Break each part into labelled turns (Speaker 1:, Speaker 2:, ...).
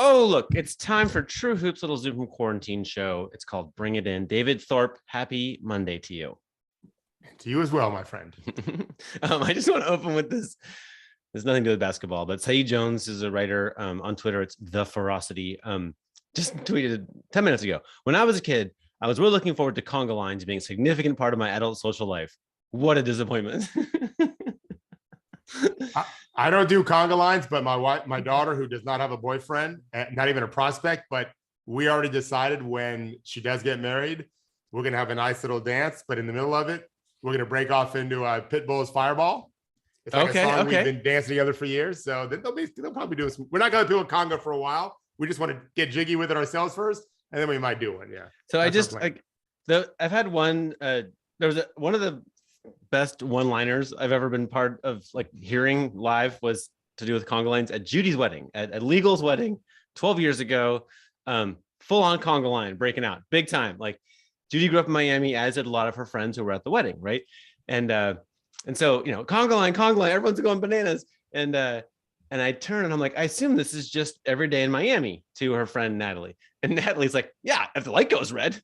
Speaker 1: Oh, look, it's time for True Hoop's little Zoom from quarantine show. It's called Bring It In. David Thorpe, happy Monday to you.
Speaker 2: To you as well, my friend.
Speaker 1: I just want to open with this. There's nothing to do with basketball, but Saeed Jones is a writer on Twitter. It's The Ferocity. Just tweeted 10 minutes ago. When I was a kid, I was really looking forward to conga lines being a significant part of my adult social life. What a disappointment.
Speaker 2: I don't do conga lines, but my daughter, who does not have a boyfriend, not even a prospect, but we already decided when she does get married, we're going to have a nice little dance, but in the middle of it, we're going to break off into a Pitbull's Fireball. It's like a song we've been dancing together for years. So they'll probably do some. We're not going to do a conga for a while. We just want to get jiggy with it ourselves first, and then we might do one. Yeah.
Speaker 1: So I've had one. There was one of the best one-liners I've ever been part of, like hearing live, was to do with conga lines at Judy's wedding, at Legal's wedding 12 years ago. Full on conga line breaking out big time. Like Judy grew up in Miami, as did a lot of her friends who were at the wedding, right? And so, conga line, everyone's going bananas. And I turn and I'm like, I assume this is just every day in Miami, to her friend Natalie. And Natalie's like, yeah, if the light goes red.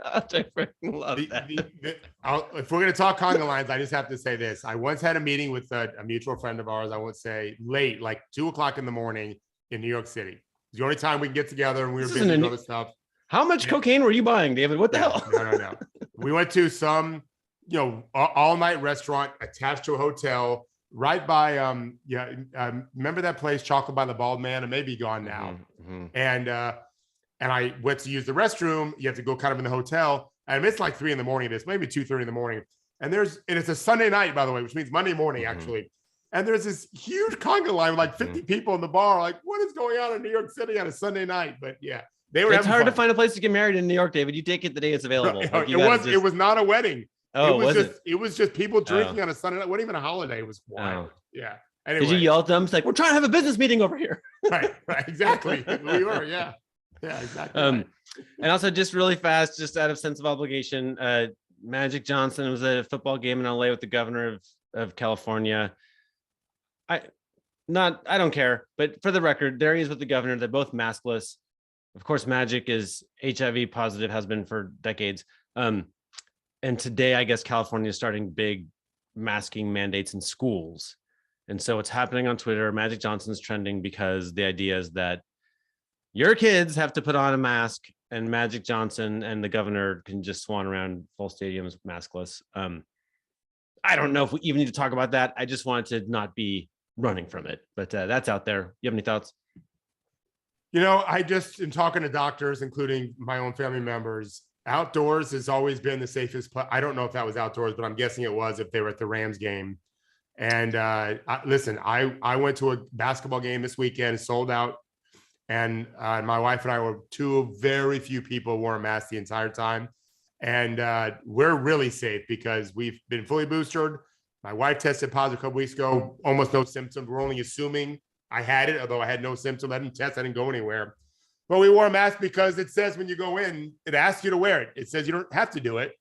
Speaker 1: I freaking love that.
Speaker 2: If we're going to talk conga lines, I just have to say this. I once had a meeting with a mutual friend of ours, I won't say, late, like 2:00 in the morning in New York City. It's the only time we can get together, and we were busy with other stuff.
Speaker 1: How much cocaine were you buying, David? What the hell?
Speaker 2: No. We went to some, all-night restaurant attached to a hotel right by, remember that place, Chocolate by the Bald Man? It may be gone now. Mm-hmm. And I went to use the restroom. You have to go kind of in the hotel. And it's like 3 a.m. This maybe 2:30 in the morning. And it's a Sunday night, by the way, which means Monday morning, actually. And there's this huge conga line with like 50 people in the bar. Like, what is going on in New York City on a Sunday night? But yeah.
Speaker 1: It's hard to find a place to get married in New York, David. You take it the day it's available.
Speaker 2: It was not a wedding.
Speaker 1: Oh,
Speaker 2: it was just people drinking on a Sunday night. It wasn't even a holiday. It was wild. Yeah. Anyway.
Speaker 1: Did you yell at them? It's like, we're trying to have a business meeting over here.
Speaker 2: Right. Exactly. We were. Yeah. Yeah, exactly.
Speaker 1: And also, just really fast, just out of sense of obligation, Magic Johnson was at a football game in LA with the governor of California. I don't care, but for the record, there he is with the governor. They're both maskless. Of course, Magic is HIV positive, has been for decades. And today, I guess California is starting big masking mandates in schools. And so it's happening on Twitter. Magic Johnson's trending because the idea is that your kids have to put on a mask, and Magic Johnson and the governor can just swan around full stadiums maskless. I don't know if we even need to talk about that. I just wanted to not be running from it, but that's out there. You have any thoughts?
Speaker 2: I just am talking to doctors, including my own family members. Outdoors has always been the safest place. I don't know if that was outdoors, but I'm guessing it was if they were at the Rams game. And listen, I went to a basketball game this weekend, sold out. And my wife and I were two of very few people who wore a mask the entire time. And we're really safe because we've been fully boosted. My wife tested positive a couple weeks ago, almost no symptoms. We're only assuming I had it, although I had no symptoms. I didn't test. I didn't go anywhere. But we wore a mask because it says when you go in, it asks you to wear it. It says you don't have to do it.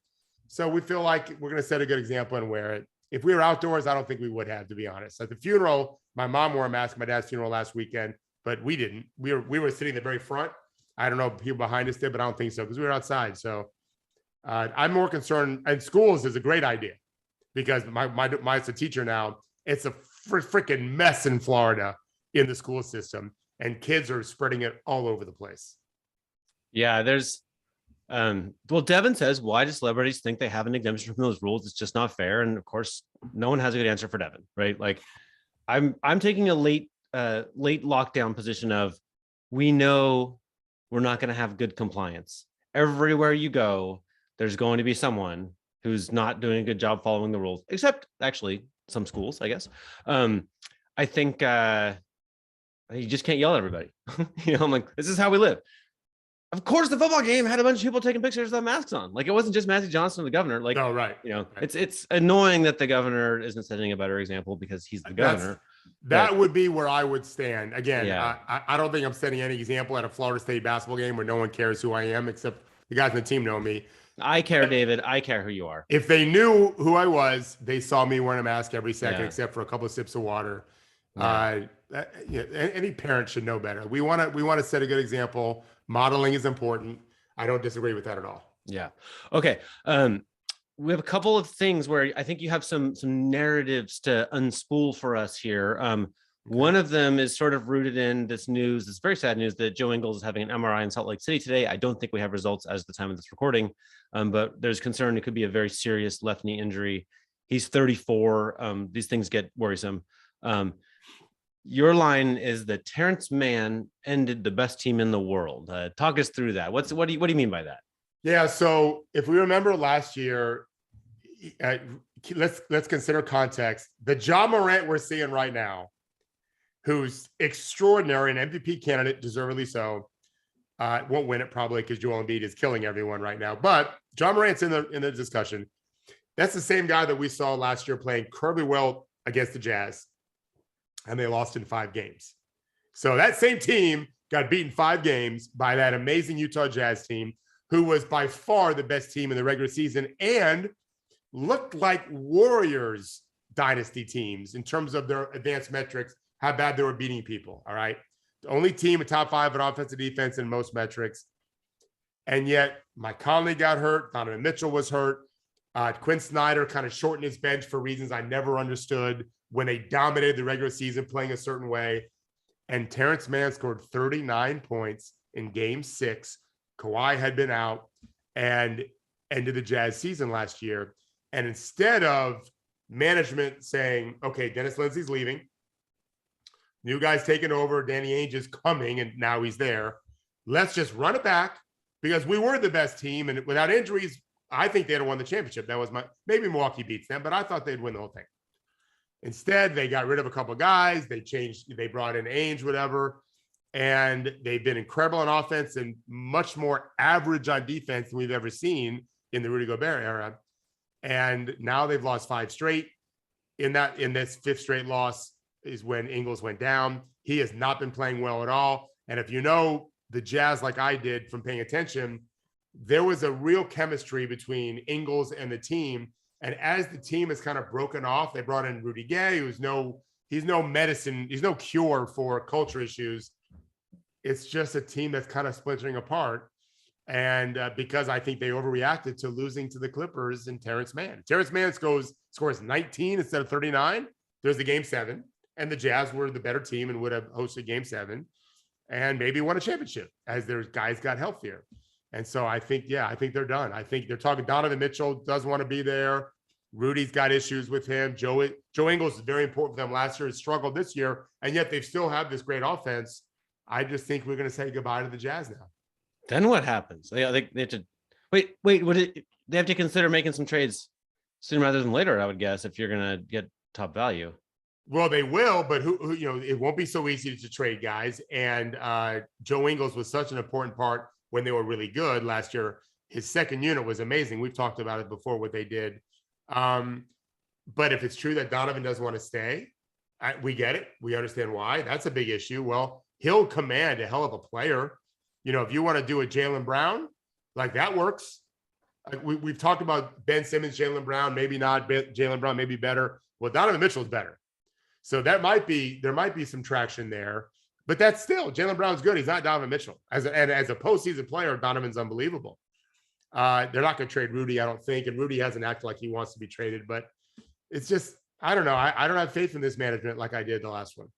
Speaker 2: So we feel like we're going to set a good example and wear it. If we were outdoors, I don't think we would have, to be honest. At the funeral, my mom wore a mask at my dad's funeral last weekend, but we didn't. We were sitting in the very front. I don't know if people behind us did, but I don't think so because we were outside. So I'm more concerned. And schools is a great idea because my as a teacher now, it's a freaking mess in Florida in the school system, and kids are spreading it all over the place.
Speaker 1: Yeah, there's well, Devin says, why do celebrities think they have an exemption from those rules? It's just not fair. And of course, no one has a good answer for Devin, right? Like I'm taking a late lockdown position of, we know we're not going to have good compliance. Everywhere you go, there's going to be someone who's not doing a good job following the rules, except actually some schools, I guess. I think you just can't yell at everybody. I'm like, this is how we live. Of course, the football game had a bunch of people taking pictures without masks on. Like, it wasn't just Magic Johnson or the governor. Like,
Speaker 2: no, right.
Speaker 1: Right. It's annoying that the governor isn't setting a better example because he's the governor.
Speaker 2: That would be where I would stand. Again, yeah. I don't think I'm setting any example at a Florida State basketball game where no one cares who I am, except the guys on the team know me.
Speaker 1: I care, David. I care who you are.
Speaker 2: If they knew who I was, they saw me wearing a mask every second, except for a couple of sips of water.
Speaker 1: Yeah.
Speaker 2: Any parent should know better. We want to set a good example. Modeling is important. I don't disagree with that at all.
Speaker 1: Yeah. Okay. We have a couple of things where I think you have some narratives to unspool for us here. One of them is sort of rooted in this news, this very sad news that Joe Ingles is having an MRI in Salt Lake City today. I don't think we have results as the time of this recording, but there's concern it could be a very serious left knee injury. He's 34. These things get worrisome. Your line is that Terrence Mann ended the best team in the world. Talk us through that. What do you mean by that?
Speaker 2: Yeah. So if we remember last year, let's consider context. The Ja Morant we're seeing right now, who's extraordinary, an MVP candidate, deservedly so. Won't win it probably because Joel Embiid is killing everyone right now. But Ja Morant's in the discussion. That's the same guy that we saw last year playing incredibly well against the Jazz, and they lost in 5 games. So that same team got beaten 5 games by that amazing Utah Jazz team, who was by far the best team in the regular season and looked like Warriors dynasty teams in terms of their advanced metrics, how bad they were beating people. All right. The only team in top 5 in offensive defense in most metrics. And yet Mike Conley got hurt. Donovan Mitchell was hurt. Quinn Snyder kind of shortened his bench for reasons I never understood when they dominated the regular season playing a certain way. And Terrence Mann scored 39 points in game 6. Kawhi had been out and ended the Jazz season last year. And instead of management saying, okay, Dennis Lindsey's leaving, new guy's taking over, Danny Ainge is coming, and now he's there. Let's just run it back because we were the best team. And without injuries, I think they'd have won the championship. That was maybe Milwaukee beats them, but I thought they'd win the whole thing. Instead, they got rid of a couple of guys. They brought in Ainge, whatever. And they've been incredible on offense and much more average on defense than we've ever seen in the Rudy Gobert era. And now they've lost 5 straight. In this 5th straight loss is when Ingles went down. He has not been playing well at all. And if you know the Jazz like I did from paying attention, there was a real chemistry between Ingles and the team. And as the team has kind of broken off, they brought in Rudy Gay, he's no medicine, he's no cure for culture issues. It's just a team that's kind of splintering apart. And because I think they overreacted to losing to the Clippers and Terrence Mann. Terrence Mann scores 19 instead of 39. There's the game 7. And the Jazz were the better team and would have hosted game 7 and maybe won a championship as their guys got healthier. And so I think they're done. I think they're talking Donovan Mitchell doesn't want to be there. Rudy's got issues with him. Joe Ingles is very important for them last year. Has struggled this year, and yet they still have this great offense. I just think we're going to say goodbye to the Jazz now.
Speaker 1: Then what happens? They have to wait. They have to consider making some trades sooner rather than later, I would guess, if you're going to get top value.
Speaker 2: Well, they will, but who it won't be so easy to trade guys. And Joe Ingles was such an important part when they were really good last year. His second unit was amazing. We've talked about it before, what they did. But if it's true that Donovan doesn't want to stay, we get it. We understand why. That's a big issue. Well, he'll command a hell of a player. If you want to do a Jaylen Brown, like that works. Like we've talked about Ben Simmons, Jaylen Brown, maybe not. Jaylen Brown may be better. Well, Donovan Mitchell is better. So there might be some traction there. But that's still, Jaylen Brown's good. He's not Donovan Mitchell. As a postseason player, Donovan's unbelievable. They're not going to trade Rudy, I don't think. And Rudy hasn't acted like he wants to be traded. But it's just, I don't know. I don't have faith in this management like I did the last one.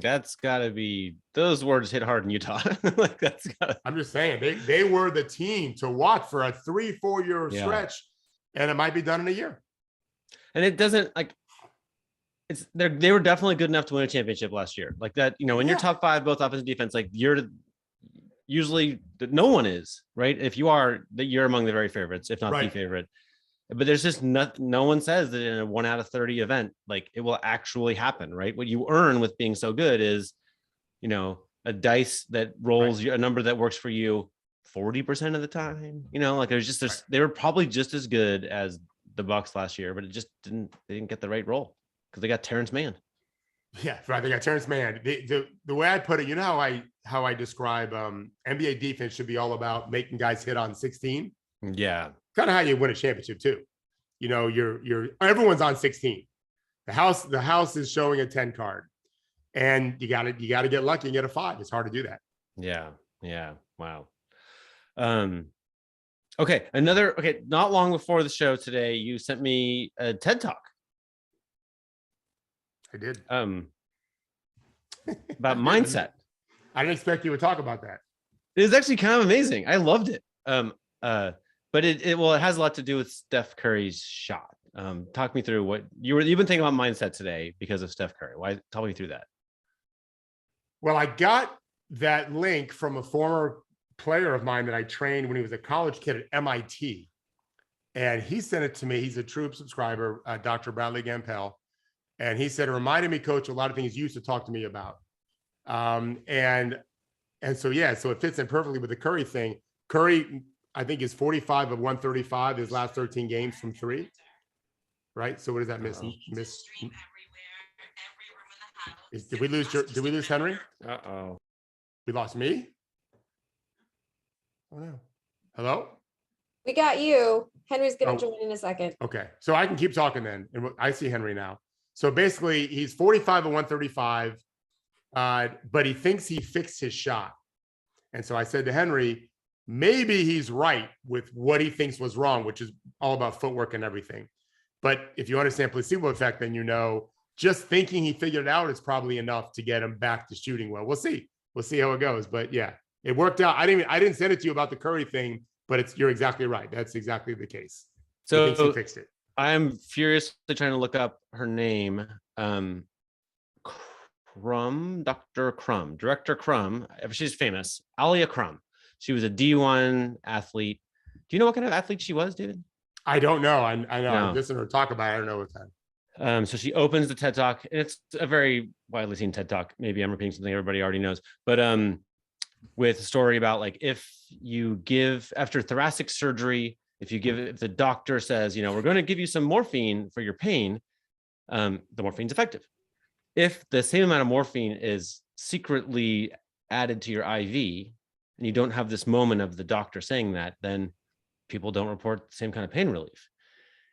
Speaker 1: That's got to be, those words hit hard in Utah. Like
Speaker 2: I'm just saying, they were the team to watch for a 3-4 year stretch. And it might be done in a year. And
Speaker 1: it doesn't they were definitely good enough to win a championship last year. Like that, when you're top 5, both offense and defense, like usually no one is, right? If you are, you're among the very favorites, if not the favorite. But there's just no one says that in a 1 out of 30 event, like it will actually happen, right? What you earn with being so good is, a dice that rolls a number that works for you 40% of the time. They were probably just as good as the Bucks last year, but they didn't get the right role because they got Terrence Mann.
Speaker 2: Yeah, right. They got Terrence Mann. The way I put it, how I describe NBA defense should be all about making guys hit on 16.
Speaker 1: Yeah.
Speaker 2: Kind of how you win a championship too. Everyone's on 16. The house is showing a 10 card, and you got to get lucky and get a 5. It's hard to do that.
Speaker 1: Yeah. Wow. Okay. Not long before the show today, you sent me a TED Talk.
Speaker 2: I did.
Speaker 1: About mindset.
Speaker 2: I didn't expect you would talk about that.
Speaker 1: It was actually kind of amazing. I loved it. But it has a lot to do with Steph Curry's shot. Talk me through what you've been thinking about mindset today because of Steph Curry. Why? Tell me through that.
Speaker 2: Well, I got that link from a former player of mine that I trained when he was a college kid at MIT. And he sent it to me. He's a TrueHoop subscriber, Dr. Bradley Gampel. And he said, it reminded me, coach, a lot of things you used to talk to me about. And so it fits in perfectly with the Curry thing. Curry, I think, is 45 of 135 his last 13 games from 3. Right. So what does that miss? Did we lose Henry?
Speaker 1: Uh-oh.
Speaker 2: We lost me? Oh no. Hello?
Speaker 3: We got you. Henry's going to join in a second.
Speaker 2: Okay. So I can keep talking then. And I see Henry now. So basically he's 45 of 135, but he thinks he fixed his shot. And so I said to Henry, maybe he's right with what he thinks was wrong, which is all about footwork and everything. But if you understand placebo effect, then just thinking he figured it out is probably enough to get him back to shooting well. We'll see how it goes. But yeah, it worked out. I didn't send it to you about the Curry thing, but you're exactly right. That's exactly the case.
Speaker 1: So
Speaker 2: he thinks he fixed it.
Speaker 1: I'm furiously trying to look up her name. Dr. Crum, Director Crum. She's famous. Alia Crum. She was a D1 athlete. Do you know what kind of athlete she was, David?
Speaker 2: I don't know. I know.
Speaker 1: No.
Speaker 2: I listened to her talk about it. I don't know what time.
Speaker 1: So she opens the TED Talk, and it's a very widely seen TED Talk. Maybe I'm repeating something everybody already knows, but with a story about like if you give after thoracic surgery, if the doctor says, we're going to give you some morphine for your pain, the morphine's effective. If the same amount of morphine is secretly added to your IV, and you don't have this moment of the doctor saying that, then people don't report the same kind of pain relief.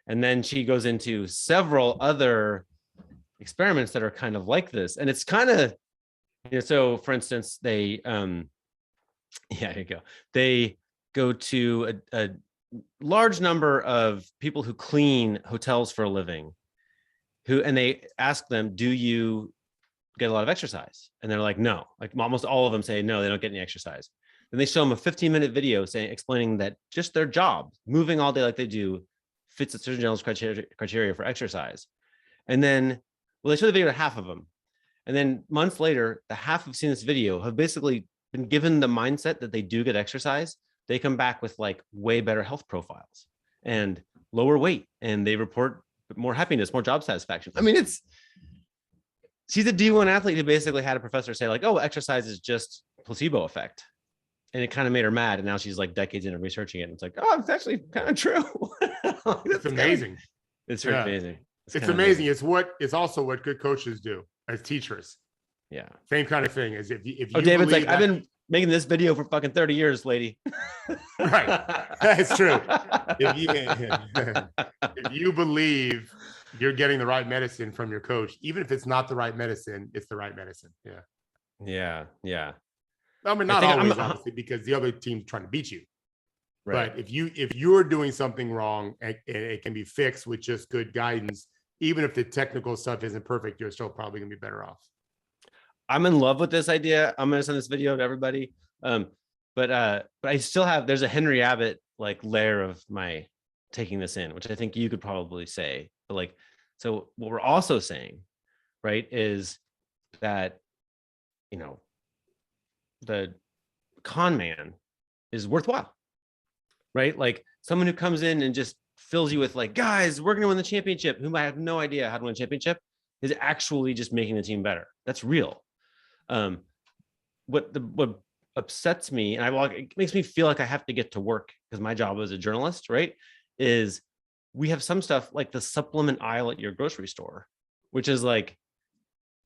Speaker 1: And then she goes into several other experiments that are kind of like this. And it's kind of, so for instance, they, here you go. They go to a large number of people who clean hotels for a living, and they ask them, do you get a lot of exercise? And they're like, no. Like almost all of them say, no, they don't get any exercise. Then they show them a 15-minute video explaining that just their job, moving all day like they do, fits the Surgeon General's criteria for exercise. And then, they show the video to half of them. And then months later, the half who've seen this video have basically been given the mindset that they do get exercise. They come back with like way better health profiles and lower weight, and they report more happiness, more job satisfaction. I mean, she's a D1 athlete who basically had a professor say like, oh, exercise is just placebo effect. And it kind of made her mad. And now she's like decades into researching it. And it's like, oh, it's actually kind of true.
Speaker 2: It's amazing.
Speaker 1: It's amazing.
Speaker 2: It's amazing. It's also what good coaches do as teachers.
Speaker 1: Yeah.
Speaker 2: Same kind of thing as if you
Speaker 1: David's like, I've been making this video for fucking 30 years, lady.
Speaker 2: Right. That's true. If you believe you're getting the right medicine from your coach, even if it's not the right medicine, it's the right medicine. Yeah.
Speaker 1: Yeah.
Speaker 2: I mean, not always, obviously, because the other team's trying to beat you. Right. But if you're doing something wrong, and it can be fixed with just good guidance, even if the technical stuff isn't perfect, you're still probably gonna be better off.
Speaker 1: I'm in love with this idea. I'm gonna send this video to everybody. But I still there's a Henry Abbott like layer of my taking this in, which I think you could probably say. But like, so what we're also saying, right, is that the con man is worthwhile, right? Like someone who comes in and just fills you with like, guys, we're going to win the championship, whom I have no idea how to win a championship, is actually just making the team better. That's real. What upsets me, and it makes me feel like I have to get to work because my job as a journalist, right, is we have some stuff like the supplement aisle at your grocery store, which is like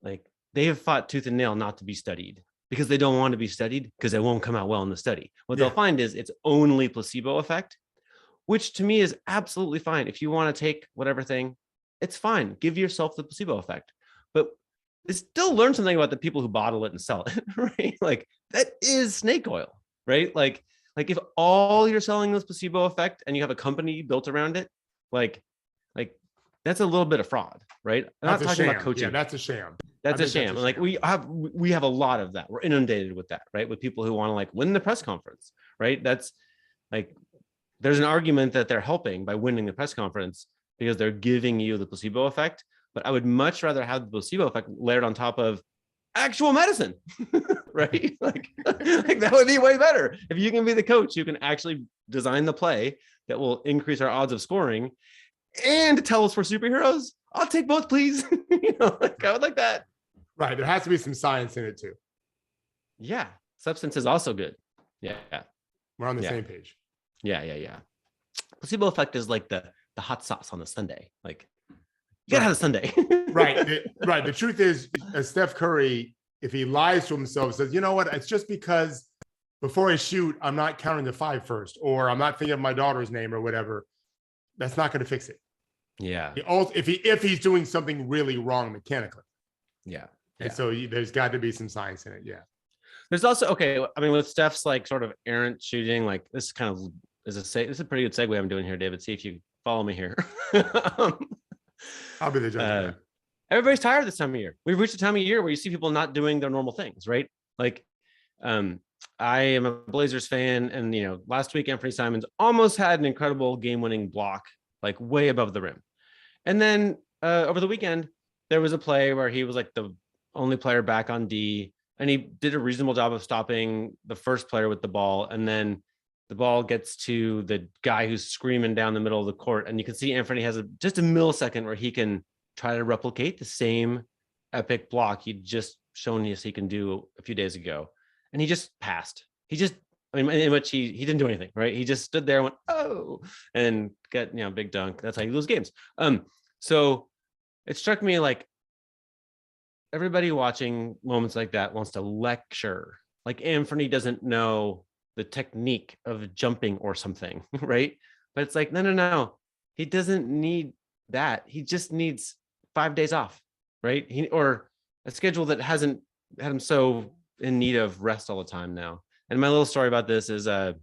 Speaker 1: they have fought tooth and nail not to be studied because they don't want to be studied because it won't come out well in the study. What they'll find is it's only placebo effect, which to me is absolutely fine. If you want to take whatever thing, It's fine. Give yourself the placebo effect. But still learn something about the people who bottle it and sell it, right? Like that is snake oil, right? Like if all you're selling is placebo effect and you have a company built around it, like that's a little bit of fraud, right? I'm not talking about coaching.
Speaker 2: Yeah, that's a sham.
Speaker 1: That's a sham. Like we have a lot of that. We're inundated with that, right? With people who want to like win the press conference, right? That's like there's an argument that they're helping by winning the press conference because they're giving you the placebo effect. But I would much rather have the placebo effect layered on top of actual medicine, right? like that would be way better. If you can be the coach, you can actually design the play that will increase our odds of scoring and tell us we're superheroes. I'll take both, please. Like I would like that.
Speaker 2: Right. There has to be some science in it too.
Speaker 1: Yeah. Substance is also good. Yeah.
Speaker 2: We're on the same page.
Speaker 1: Yeah. Placebo effect is like the hot sauce on the sundae. Like you gotta have a sundae.
Speaker 2: Right. The truth is, Steph Curry, if he lies to himself, says, you know what, it's just because before I shoot, I'm not counting to 5 first, or I'm not thinking of my daughter's name or whatever. That's not going to fix it.
Speaker 1: Yeah.
Speaker 2: If he's doing something really wrong mechanically.
Speaker 1: Yeah.
Speaker 2: And so there's got to be some science in it. Yeah.
Speaker 1: There's also, I mean, with Steph's like sort of errant shooting, like this kind of this is a pretty good segue I'm doing here, David. See if you follow me here.
Speaker 2: I'll be the judge.
Speaker 1: Everybody's tired this time of year. We've reached a time of year where you see people not doing their normal things, right? Like, I am a Blazers fan, and last week Anthony Simons almost had an incredible game-winning block, like way above the rim. And then over the weekend, there was a play where he was like the only player back on D, and he did a reasonable job of stopping the first player with the ball. And then the ball gets to the guy who's screaming down the middle of the court, and you can see Anthony has just a millisecond where he can try to replicate the same epic block he'd just shown us he can do a few days ago. And he just passed. In which he didn't do anything, right? He just stood there and went, oh, and got, big dunk. That's how you lose games. So it struck me like everybody watching moments like that wants to lecture. Like Anthony doesn't know the technique of jumping or something, right? But it's like, no. He doesn't need that. He just needs 5 days off, right? Or a schedule that hasn't had him so in need of rest all the time now. And my little story about this is I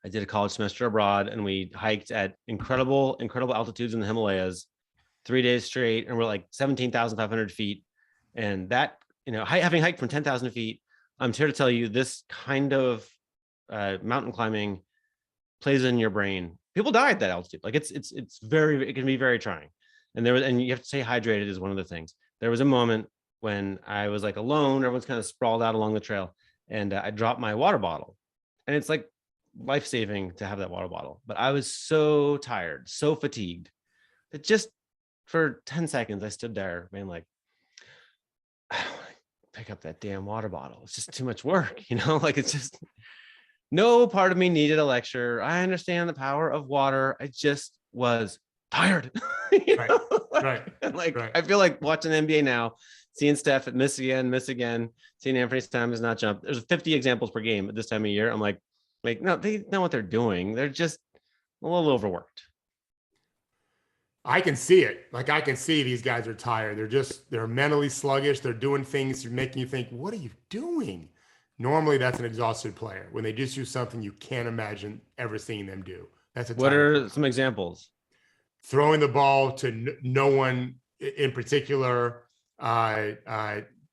Speaker 1: did a college semester abroad, and we hiked at incredible altitudes in the Himalayas 3 days straight, and we're like 17,500 feet. And that, having hiked from 10,000 feet, I'm here to tell you this kind of mountain climbing plays in your brain. People die at that altitude. Like it can be very trying. And you have to stay hydrated is one of the things. There was a moment when I was like alone, everyone's kind of sprawled out along the trail, and I dropped my water bottle, and it's like life-saving to have that water bottle. But I was so tired, so fatigued that just for 10 seconds, I stood there being like, pick up that damn water bottle. It's just too much work, like it's just no part of me needed a lecture. I understand the power of water. I just was tired.
Speaker 2: Right.
Speaker 1: I feel like watching the NBA now, seeing Steph miss again, seeing Anthony Simons not jump. There's 50 examples per game at this time of year. I'm like, no, they know what they're doing. They're just a little overworked.
Speaker 2: I can see it. Like I can see these guys are tired. They're mentally sluggish. They're doing things making you think, what are you doing? Normally that's an exhausted player. When they just do something you can't imagine ever seeing them do.
Speaker 1: What are some examples?
Speaker 2: Throwing the ball to no one in particular,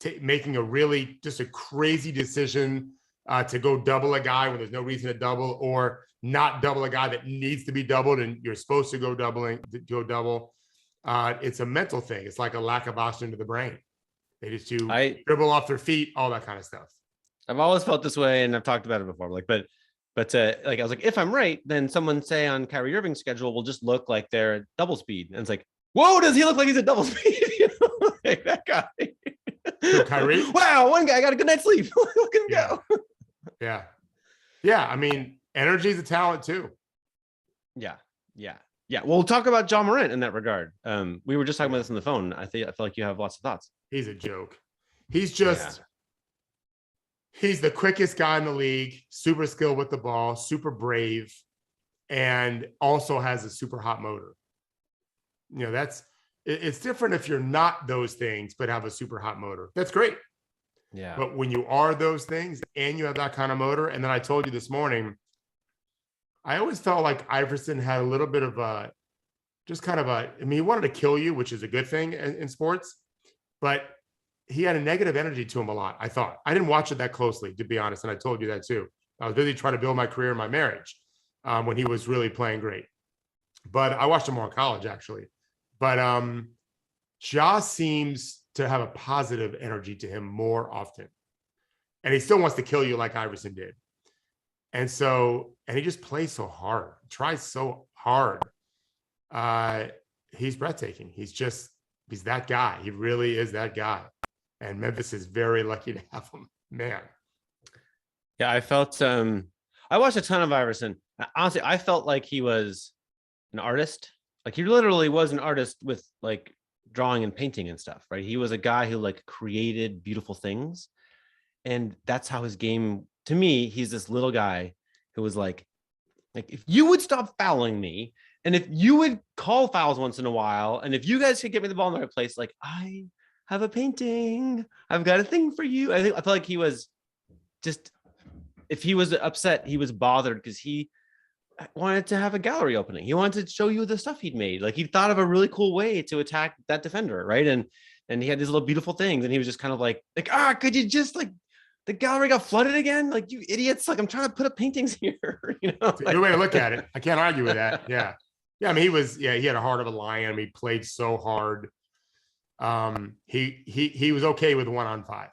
Speaker 2: making just a crazy decision to go double a guy when there's no reason to double, or not double a guy that needs to be doubled and you're supposed to go double. It's a mental thing. It's like a lack of oxygen to the brain. They just dribble off their feet, all that kind of stuff.
Speaker 1: I've always felt this way, and I've talked about it before. But I was like, if I'm right, then someone say on Kyrie Irving's schedule will just look like they're at double speed, and it's like, whoa, does he look like he's at double speed? Like that guy.
Speaker 2: So Kyrie?
Speaker 1: Wow, one guy got a good night's sleep. Look at him go.
Speaker 2: Yeah. I mean, energy is a talent too.
Speaker 1: Yeah. We'll talk about John Morant in that regard. We were just talking about this on the phone. I feel like you have lots of thoughts.
Speaker 2: He's a joke. He's the quickest guy in the league, super skilled with the ball, super brave, and also has a super hot motor. it's different if you're not those things, but have a super hot motor. That's great.
Speaker 1: Yeah.
Speaker 2: But when you are those things and you have that kind of motor, and then I told you this morning, I always felt like Iverson had a little bit of he wanted to kill you, which is a good thing in sports, but he had a negative energy to him a lot. I thought. I didn't watch it that closely, to be honest, and I told you that too. I was busy trying to build my career and my marriage when he was really playing great. But I watched him more in college, actually. But Ja seems to have a positive energy to him more often. And he still wants to kill you like Iverson did. And he just plays so hard, tries so hard. He's breathtaking. He's that guy. He really is that guy. And Memphis is very lucky to have him, man.
Speaker 1: Yeah, I felt I watched a ton of Iverson. Honestly, I felt like he was an artist. Like he literally was an artist with like drawing and painting and stuff, right? He was a guy who like created beautiful things. And that's how his game, to me, he's this little guy who was like if you would stop fouling me, and if you would call fouls once in a while, and if you guys could get me the ball in the right place, like I have a painting, I've got a thing for you. I felt like he was just, if he was upset, he was bothered because he wanted to have a gallery opening. He wanted to show you the stuff he'd made. Like he thought of a really cool way to attack that defender, right? And he had these little beautiful things, and he was just kind of like, could you just like, the gallery got flooded again? Like you idiots! Like I'm trying to put up paintings here.
Speaker 2: It's a good way to look at it. I can't argue with that. Yeah. I mean, he had a heart of a lion. I mean, he played so hard. He was okay with 1-on-5.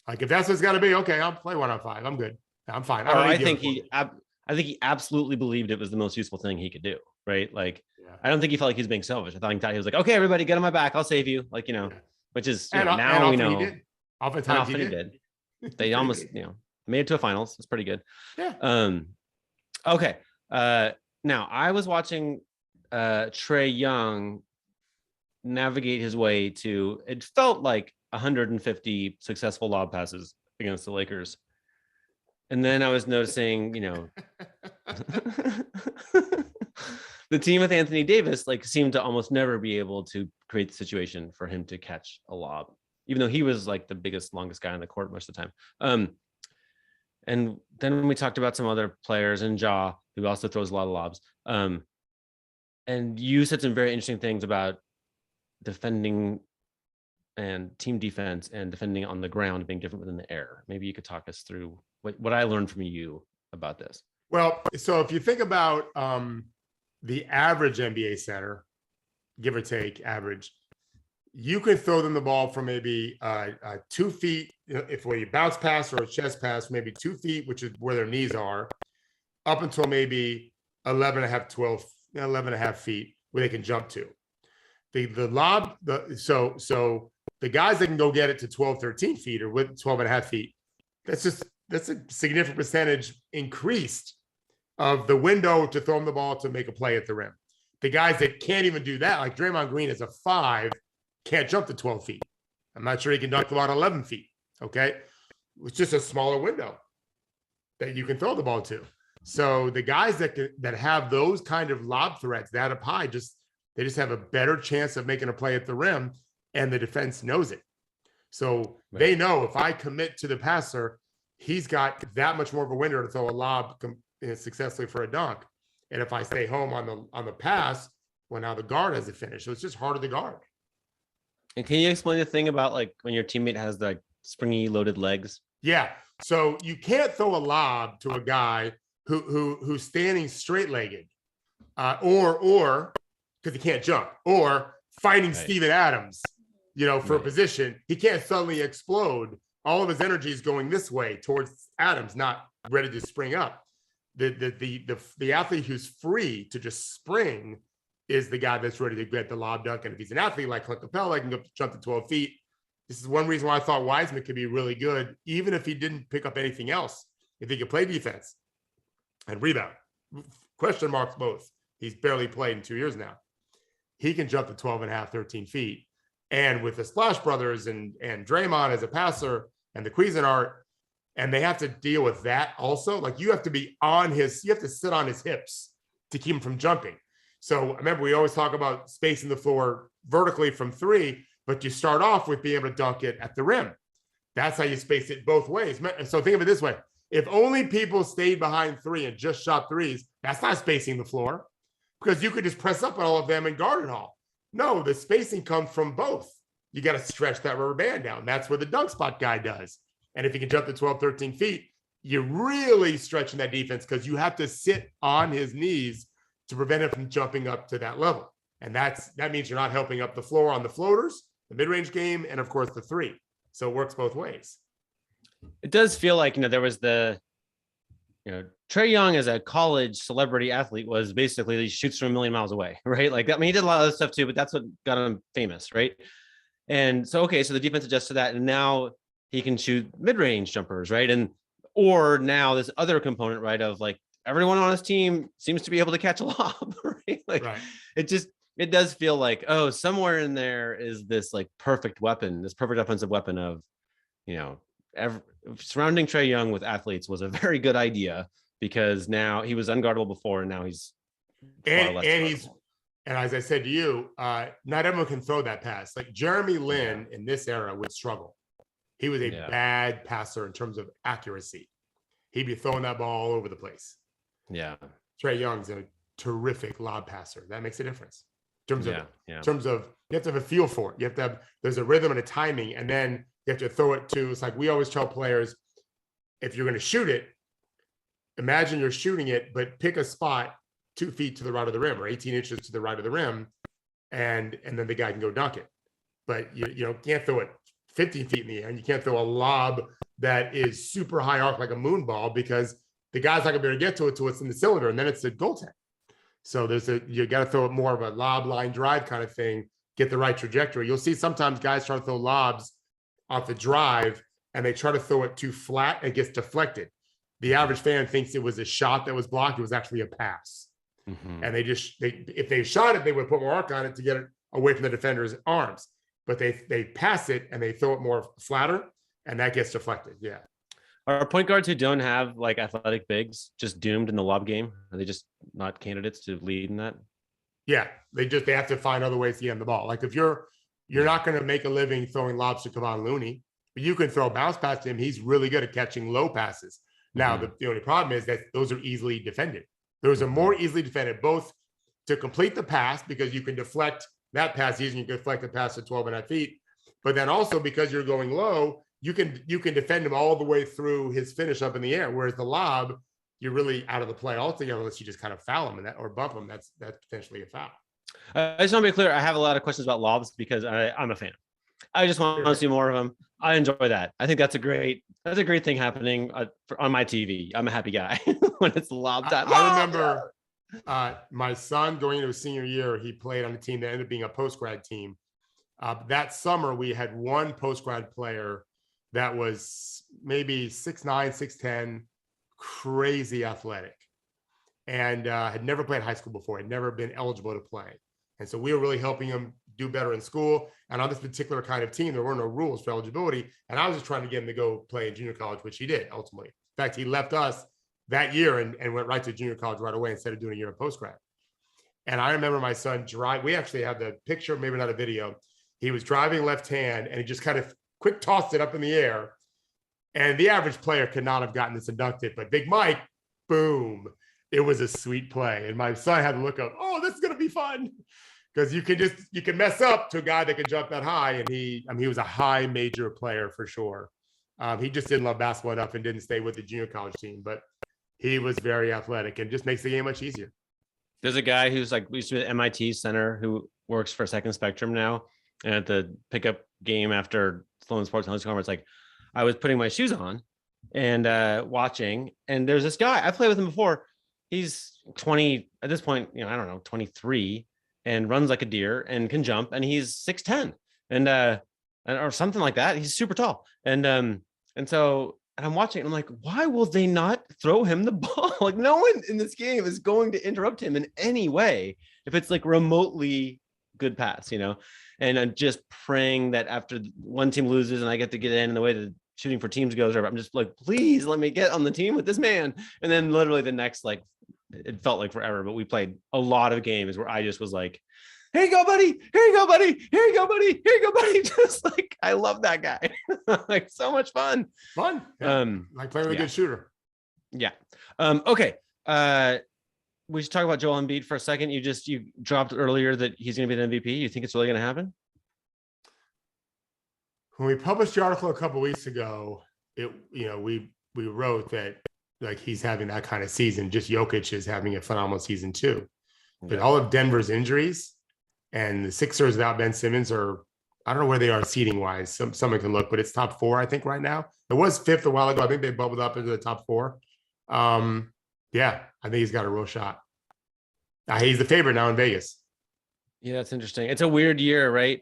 Speaker 2: Like if that's what it's got to be, okay, I'll play 1-on-5. I'm good. I'm fine.
Speaker 1: I think he absolutely believed it was the most useful thing he could do. Right? Like I don't think he felt like he was being selfish. I thought he was like, okay, everybody, get on my back. I'll save you. Like which is now we know.
Speaker 2: Oftentimes he did.
Speaker 1: They almost made it to a finals. It's pretty good.
Speaker 2: Yeah.
Speaker 1: Okay. Now I was watching Trae Young navigate his way to, it felt like 150 successful lob passes against the Lakers. And then I was noticing, the team with Anthony Davis like seemed to almost never be able to create the situation for him to catch a lob, even though he was like the biggest, longest guy on the court most of the time. And then we talked about some other players, and Ja, who also throws a lot of lobs. And you said some very interesting things about defending and team defense and defending on the ground being different than the air. Maybe you could talk us through what I learned from you about this.
Speaker 2: Well, so if you think about the average NBA center, give or take average, you can throw them the ball from maybe 2 feet, if where you bounce pass or a chest pass, maybe 2 feet, which is where their knees are, up until maybe 11 and a half feet where they can jump to. The lob, so the guys that can go get it to 12, 13 feet or with 12 and a half feet, that's a significant percentage increased of the window to throw them the ball to make a play at the rim. The guys that can't even do that, like Draymond Green is a 5, can't jump to 12 feet. I'm not sure he can dunk the ball at 11 feet. Okay. It's just a smaller window that you can throw the ball to. So the guys that have those kind of lob threats that up high, they just have a better chance of making a play at the rim, and the defense knows it. So They know if I commit to the passer, he's got that much more of a window to throw a lob successfully for a dunk. And if I stay home on the pass, well, now the guard has to finish. So it's just harder to guard.
Speaker 1: And can you explain the thing about like when your teammate has the springy loaded legs?
Speaker 2: Yeah. So you can't throw a lob to a guy who's standing straight-legged, or because he can't jump, or fighting Steven Adams, for a position. He can't suddenly explode. All of his energy is going this way towards Adams, not ready to spring up. The athlete who's free to just spring is the guy that's ready to get the lob dunk. And if he's an athlete like Clint Capella, he can go jump to 12 feet. This is one reason why I thought Wiseman could be really good, even if he didn't pick up anything else. If he could play defense and rebound, question marks both. He's barely played in 2 years now. He can jump to 12 and a half, 13 feet. And with the Splash Brothers and Draymond as a passer and the Cuisinart, and they have to deal with that also. Like you have to sit on his hips to keep him from jumping. So remember, we always talk about spacing the floor vertically from three, but you start off with being able to dunk it at the rim. That's how you space it both ways. So think of it this way. If only people stayed behind three and just shot threes, that's not spacing the floor, because you could just press up on all of them and guard it all. No, the spacing comes from both. You got to stretch that rubber band down. That's what the dunk spot guy does. And if you can jump to 12, 13 feet, you're really stretching that defense, because you have to sit on his knees to prevent him from jumping up to that level. And that means you're not helping up the floor on the floaters, the mid-range game, and of course the three. So it works both ways.
Speaker 1: It does feel like, there was Trae Young as a college celebrity athlete was basically he shoots from a million miles away, right? Like, I mean, he did a lot of other stuff too, but that's what got him famous, right? And so, okay, so the defense adjusts to that, and now he can shoot mid-range jumpers, right? Or now this other component, right, of like everyone on his team seems to be able to catch a lob, right? Like, right. It does feel like, oh, somewhere in there is this like perfect weapon, this perfect offensive weapon of, surrounding Trae Young with athletes was a very good idea, because now he was unguardable before, and now he's far less unguardable.
Speaker 2: And as I said to you, not everyone can throw that pass. Like Jeremy Lin in this era would struggle. He was a bad passer in terms of accuracy. He'd be throwing that ball all over the place. Yeah. Trae Young's a terrific lob passer. That makes a difference. In terms of you have to have a feel for it. You have to there's a rhythm and a timing, and then you have to throw it to, it's like we always tell players, if you're going to shoot it, imagine you're shooting it, but pick a spot 2 feet to the right of the rim or 18 inches to the right of the rim, and then the guy can go dunk it. But you can't throw it 15 feet in the air, and you can't throw a lob that is super high arc like a moon ball, because the guy's not gonna be able to get to it till it's in the cylinder, and then it's a goaltend. So you got to throw it more of a lob line drive kind of thing, get the right trajectory. You'll see sometimes guys try to throw lobs off the drive, and they try to throw it too flat, and it gets deflected. The average fan thinks it was a shot that was blocked. It was actually a pass. Mm-hmm. And if they shot it, they would put more arc on it to get it away from the defender's arms. But they pass it and they throw it more flatter, and that gets deflected. Yeah.
Speaker 1: Are point guards who don't have like athletic bigs just doomed in the lob game? Are they just not candidates to lead in that?
Speaker 2: Yeah, they have to find other ways to get in the ball. Like if you're not going to make a living throwing lobs to Kevon Looney, but you can throw a bounce pass to him. He's really good at catching low passes. Now, the only problem is that those are easily defended. Those are more easily defended, both to complete the pass, because you can deflect that pass easily, you can deflect the pass to 12.5 feet, but then also because you're going low, you can defend him all the way through his finish up in the air. Whereas the lob, you're really out of the play altogether unless you just kind of foul him or bump him. That's potentially a foul.
Speaker 1: I just want to be clear. I have a lot of questions about lobs because I'm a fan. I just want to see more of them. I enjoy that. I think that's a great thing happening on my TV. I'm a happy guy when it's lob time.
Speaker 2: I remember my son going into his senior year, he played on a team that ended up being a post-grad team. That summer, we had one post-grad player that was maybe 6'9", 6'10", crazy athletic, and had never played high school before, had never been eligible to play. And so we were really helping him do better in school. And on this particular kind of team, there were no rules for eligibility. And I was just trying to get him to go play in junior college, which he did ultimately. In fact, he left us that year and went right to junior college right away instead of doing a year of postgrad. And I remember my son we actually have the picture, maybe not a video. He was driving left hand, and he just kind of quick tossed it up in the air. And the average player could not have gotten this and dunked it, but Big Mike, boom, it was a sweet play. And my son had to look up, oh, this is going to be fun. Because you can mess up to a guy that can jump that high. And he was a high major player for sure. He just didn't love basketball enough and didn't stay with the junior college team, but he was very athletic and just makes the game much easier.
Speaker 1: There's a guy who's like, we used to be at MIT center who works for Second Spectrum now. And at the pickup game after Sloan Sports Knowledge Conference, like I was putting my shoes on and watching, and there's this guy, I played with him before. He's 20 at this point, I don't know, 23, and runs like a deer and can jump, and he's 6'10" and or something like that. He's super tall. And so I'm watching, and I'm like, why will they not throw him the ball? Like no one in this game is going to interrupt him in any way if it's like remotely good pass, and I'm just praying that after one team loses and I get to get in the way the shooting for teams goes, I'm just like, please let me get on the team with this man. And then literally the next like it felt like forever, but we played a lot of games where I just was like, here you go, buddy. Here you go, buddy. Here you go, buddy. Here you go, buddy. Just like, I love that guy. Like, so much fun.
Speaker 2: Fun. Yeah. Like playing with a good shooter.
Speaker 1: Yeah. Okay. We should talk about Joel Embiid for a second. You dropped earlier that he's going to be the MVP. You think it's really going to happen?
Speaker 2: When we published the article a couple of weeks ago, we wrote that like he's having that kind of season. Just Jokic is having a phenomenal season too. But all of Denver's injuries and the Sixers without Ben Simmons are, I don't know where they are seeding wise. Someone can look, but it's top 4, I think, right now. It was 5th a while ago. I think they bubbled up into the top 4. Yeah, I think he's got a real shot. He's the favorite now in Vegas.
Speaker 1: Yeah, that's interesting. It's a weird year, right?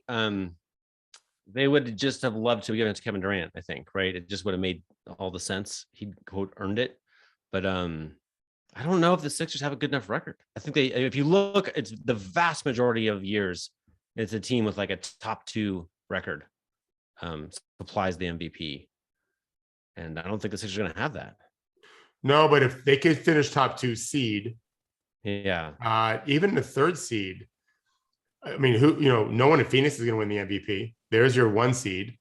Speaker 1: They would just have loved to give it to Kevin Durant, I think, right? It just would have made all the sense. He quote earned it. But I don't know if the Sixers have a good enough record. I think if you look, it's the vast majority of years, it's a team with like a top 2 record supplies the MVP. And I don't think the Sixers are going to have that.
Speaker 2: No, but if they could finish top 2 seed, even the 3rd seed, I mean, no one in Phoenix is going to win the MVP. There's your 1 seed.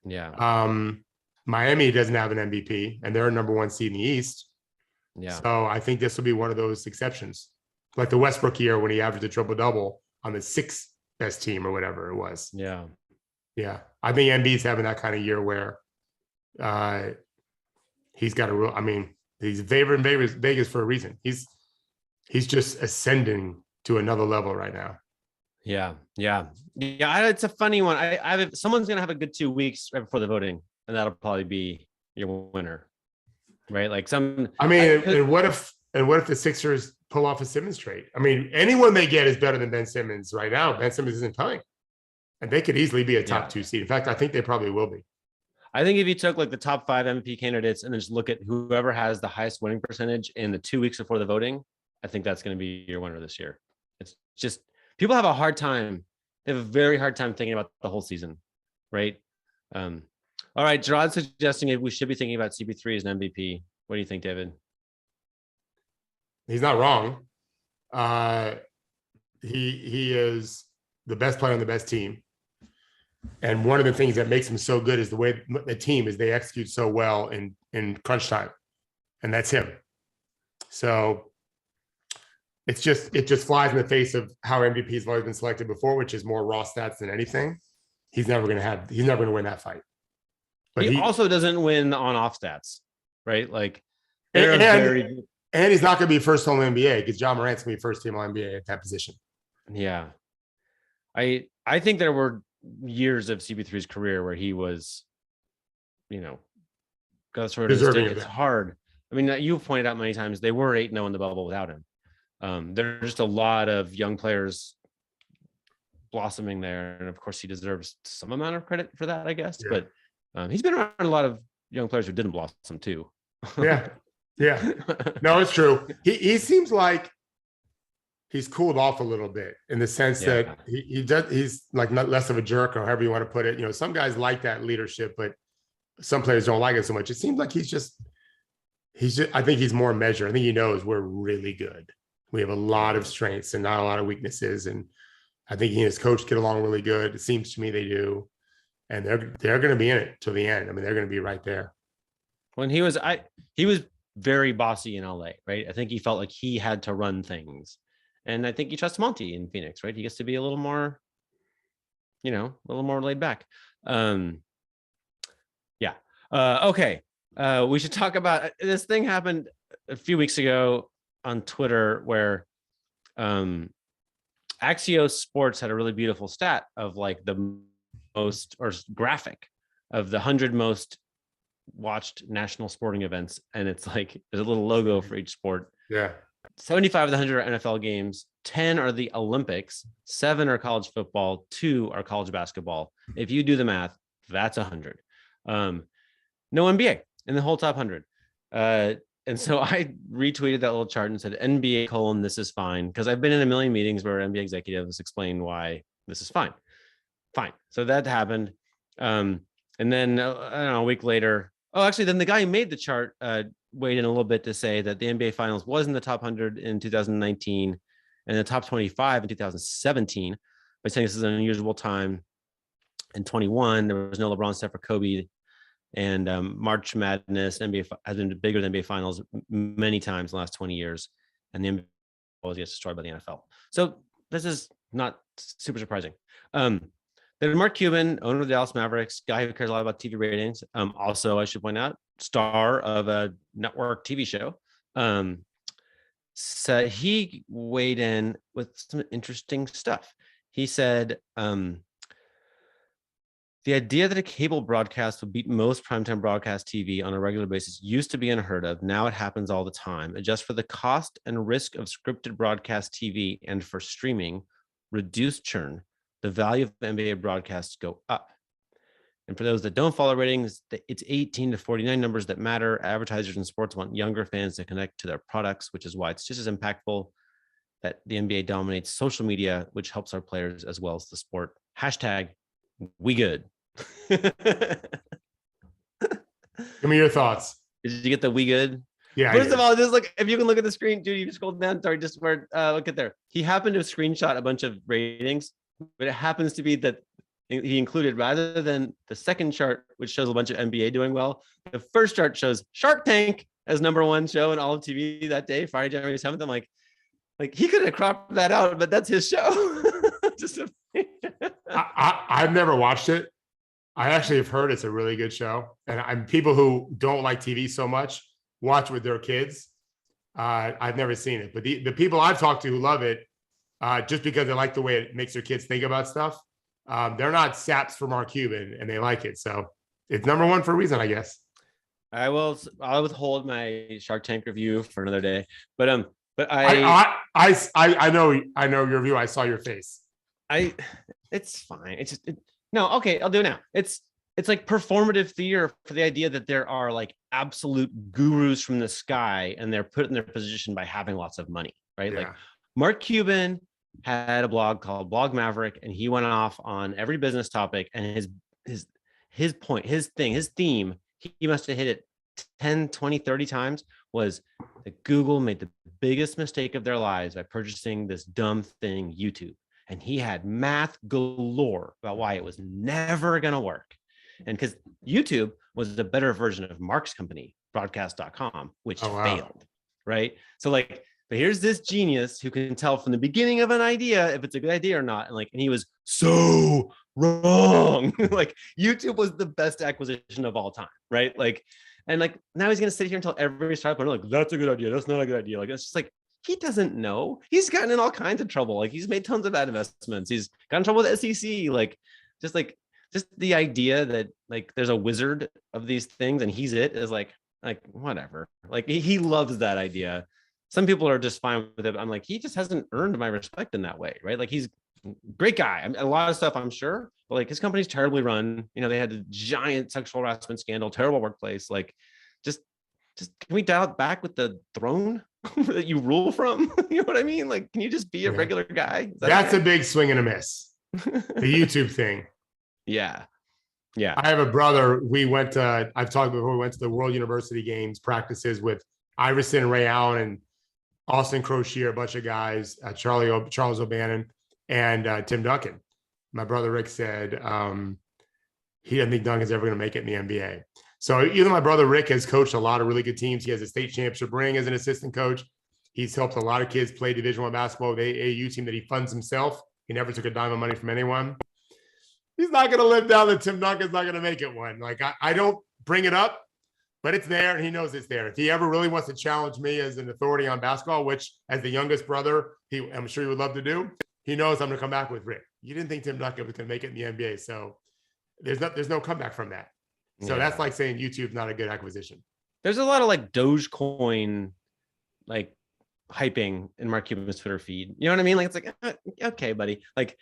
Speaker 1: Yeah.
Speaker 2: Miami doesn't have an MVP, and they're a number 1 seed in the East.
Speaker 1: Yeah.
Speaker 2: So I think this will be one of those exceptions, like the Westbrook year when he averaged a triple-double on the 6th best team or whatever it was.
Speaker 1: Yeah.
Speaker 2: Yeah. I think Embiid's having that kind of year where he's got a real, I mean, he's favored in Vegas for a reason. He's just ascending to another level right now.
Speaker 1: Yeah. It's a funny one. Someone's gonna have a good 2 weeks right before the voting, and that'll probably be your winner, right? Like and what if the Sixers pull off a Simmons trade? I mean, anyone they get is better than Ben Simmons right now. Ben Simmons isn't playing, and they could easily be a top 2 seed. In fact, I think they probably will be. I think if you took like the top 5 MVP candidates and then just look at whoever has the highest winning percentage in the 2 weeks before the voting, I think that's going to be your winner this year. It's just people have a hard time. They have a very hard time thinking about the whole season, right? All right, Gerard's suggesting we should be thinking about CP3 as an MVP. What do you think, David?
Speaker 2: He's not wrong. He is the best player on the best team. And one of the things that makes him so good is the way the team is they execute so well in crunch time. And that's him. So it just flies in the face of how MVP has always been selected before, which is more raw stats than anything. He's never going to win that fight. But
Speaker 1: he also doesn't win on-off stats, right? Like,
Speaker 2: and he's not going to be first on the NBA because John Morant's going to be first team on NBA at that position.
Speaker 1: Yeah. I think there were years of CP3's career where he was, got sort of
Speaker 2: deserving
Speaker 1: stick. It's hard. I mean, you've pointed out many times they were 8-0 in the bubble without him. There's just a lot of young players blossoming there, and of course he deserves some amount of credit for that, I guess. Yeah. But he's been around a lot of young players who didn't blossom too.
Speaker 2: Yeah. No, it's true. He seems like he's cooled off a little bit in the sense that he's like not less of a jerk, or however you want to put it. Some guys like that leadership, but some players don't like it so much. It seems like he's just I think he's more measured. I think he knows we're really good. We have a lot of strengths and not a lot of weaknesses. And I think he and his coach get along really good. It seems to me they do. And they're going to be in it till the end. I mean, they're going to be right there.
Speaker 1: When he was very bossy in LA, right? I think he felt like he had to run things. And I think he trusts Monty in Phoenix, right? He gets to be a little more, a little more laid back. Okay. We should talk about this thing happened a few weeks ago on Twitter where Axios Sports had a really beautiful stat of like the most or graphic of the 100 most watched national sporting events. And it's like, there's a little logo for each sport.
Speaker 2: Yeah.
Speaker 1: 75 of the 100 are NFL games, 10 are the Olympics, 7 are college football, 2 are college basketball. If you do the math, that's 100. No NBA in the whole top 100. And so I retweeted that little chart and said, NBA : this is fine. Because I've been in a million meetings where NBA executives explain why this is fine. Fine. So that happened. And then, I don't know, a week later, then the guy who made the chart weighed in a little bit to say that the NBA Finals was in the top 100 in 2019 and the top 25 in 2017 by saying this is an unusual time. In 21, there was no LeBron, Steph, or Kobe, and March Madness NBA has been bigger than NBA Finals many times in the last 20 years, and the NBA always gets destroyed by the NFL. So this is not super surprising. Then Mark Cuban, owner of the Dallas Mavericks, guy who cares a lot about TV ratings. Also, I should point out, star of a network TV show. So he weighed in with some interesting stuff. He said, the idea that a cable broadcast would beat most primetime broadcast TV on a regular basis used to be unheard of. Now it happens all the time. Adjust for the cost and risk of scripted broadcast TV and for streaming, reduce churn. The value of NBA broadcasts go up. And for those that don't follow ratings, it's 18 to 49 numbers that matter. Advertisers and sports want younger fans to connect to their products, which is why it's just as impactful that the NBA dominates social media, which helps our players as well as the sport. Hashtag we good.
Speaker 2: Give me your thoughts.
Speaker 1: Did you get the we good?
Speaker 2: Yeah.
Speaker 1: First of all, just like if you can look at the screen, dude, you just scroll down. Sorry, just where look at there. He happened to screenshot a bunch of ratings, but it happens to be that he included, rather than the second chart, which shows a bunch of NBA doing well, the first chart shows Shark Tank as #1 show in all of TV that day, Friday, January 7th. I'm like he could have cropped that out, but that's his show. Just
Speaker 2: I've never watched it. I actually have heard it's a really good show, and I'm people who don't like TV so much watch with their kids. I've never seen it, but the people I've talked to who love it, just because they like the way it makes their kids think about stuff, they're not saps for Mark Cuban, and they like it. So it's #1 for a reason, I guess.
Speaker 1: I'll withhold my Shark Tank review for another day, but
Speaker 2: I know your view. I saw your face.
Speaker 1: It's fine. It's just no, okay, I'll do it now. It's like performative theater for the idea that there are like absolute gurus from the sky and they're put in their position by having lots of money, right? Yeah. Like Mark Cuban had a blog called Blog Maverick, and he went off on every business topic, and his point, his theme, he must have hit it 10, 20, 30 times, was that Google made the biggest mistake of their lives by purchasing this dumb thing, YouTube. And he had math galore about why it was never going to work. And because YouTube was the better version of Mark's company, broadcast.com, which failed, right? So like, but here's this genius who can tell from the beginning of an idea if it's a good idea or not. And he was so wrong. Like YouTube was the best acquisition of all time, right? And now he's going to sit here and tell every startup owner, like, that's a good idea. That's not a good idea. Like, it's just like, he doesn't know. He's gotten in all kinds of trouble. Like he's made tons of bad investments. He's got in trouble with SEC. Just the idea that like there's a wizard of these things and he's it is like whatever. Like he loves that idea. Some people are just fine with it. I'm like, he just hasn't earned my respect in that way, right? Like he's a great guy. A lot of stuff I'm sure, but like his company's terribly run. They had a giant sexual harassment scandal, terrible workplace. Like just can we dial it back with the throne that you rule from? You know what I mean? Like, can you just be a regular guy?
Speaker 2: That's a big swing and a miss. The YouTube thing.
Speaker 1: Yeah.
Speaker 2: I have a brother. I've talked before, we went to the World University Games practices with Iverson, Ray Allen, and Austin Crocier, a bunch of guys, Charles O'Bannon, and Tim Duncan. My brother Rick said he doesn't think Duncan's ever going to make it in the NBA. So even my brother Rick has coached a lot of really good teams. He has a state championship ring as an assistant coach. He's helped a lot of kids play Division I basketball with the AAU team that he funds himself. He never took a dime of money from anyone. He's not going to live down that Tim Duncan's not going to make it one. Like I don't bring it up, but it's there and he knows it's there. If he ever really wants to challenge me as an authority on basketball, which as the youngest brother, I'm sure he would love to do, he knows I'm going to come back with Rick. You didn't think Tim Duncan was going to make it in the NBA. So there's no comeback from that. So that's like saying YouTube's not a good acquisition. There's
Speaker 1: a lot of like Dogecoin, like hyping in Mark Cuban's Twitter feed. You know what I mean? Like, it's like, okay, buddy. Like,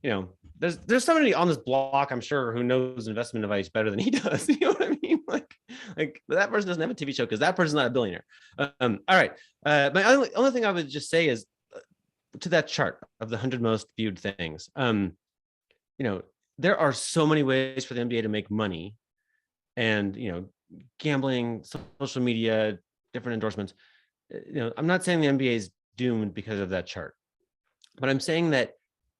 Speaker 1: there's somebody on this block, I'm sure, who knows investment advice better than he does. You know what I mean? Like that person doesn't have a TV show because that person's not a billionaire. All right. My only thing I would just say is to that chart of the 100 most viewed things. There are so many ways for the NBA to make money. And, gambling, social media, different endorsements. I'm not saying the NBA is doomed because of that chart, but I'm saying that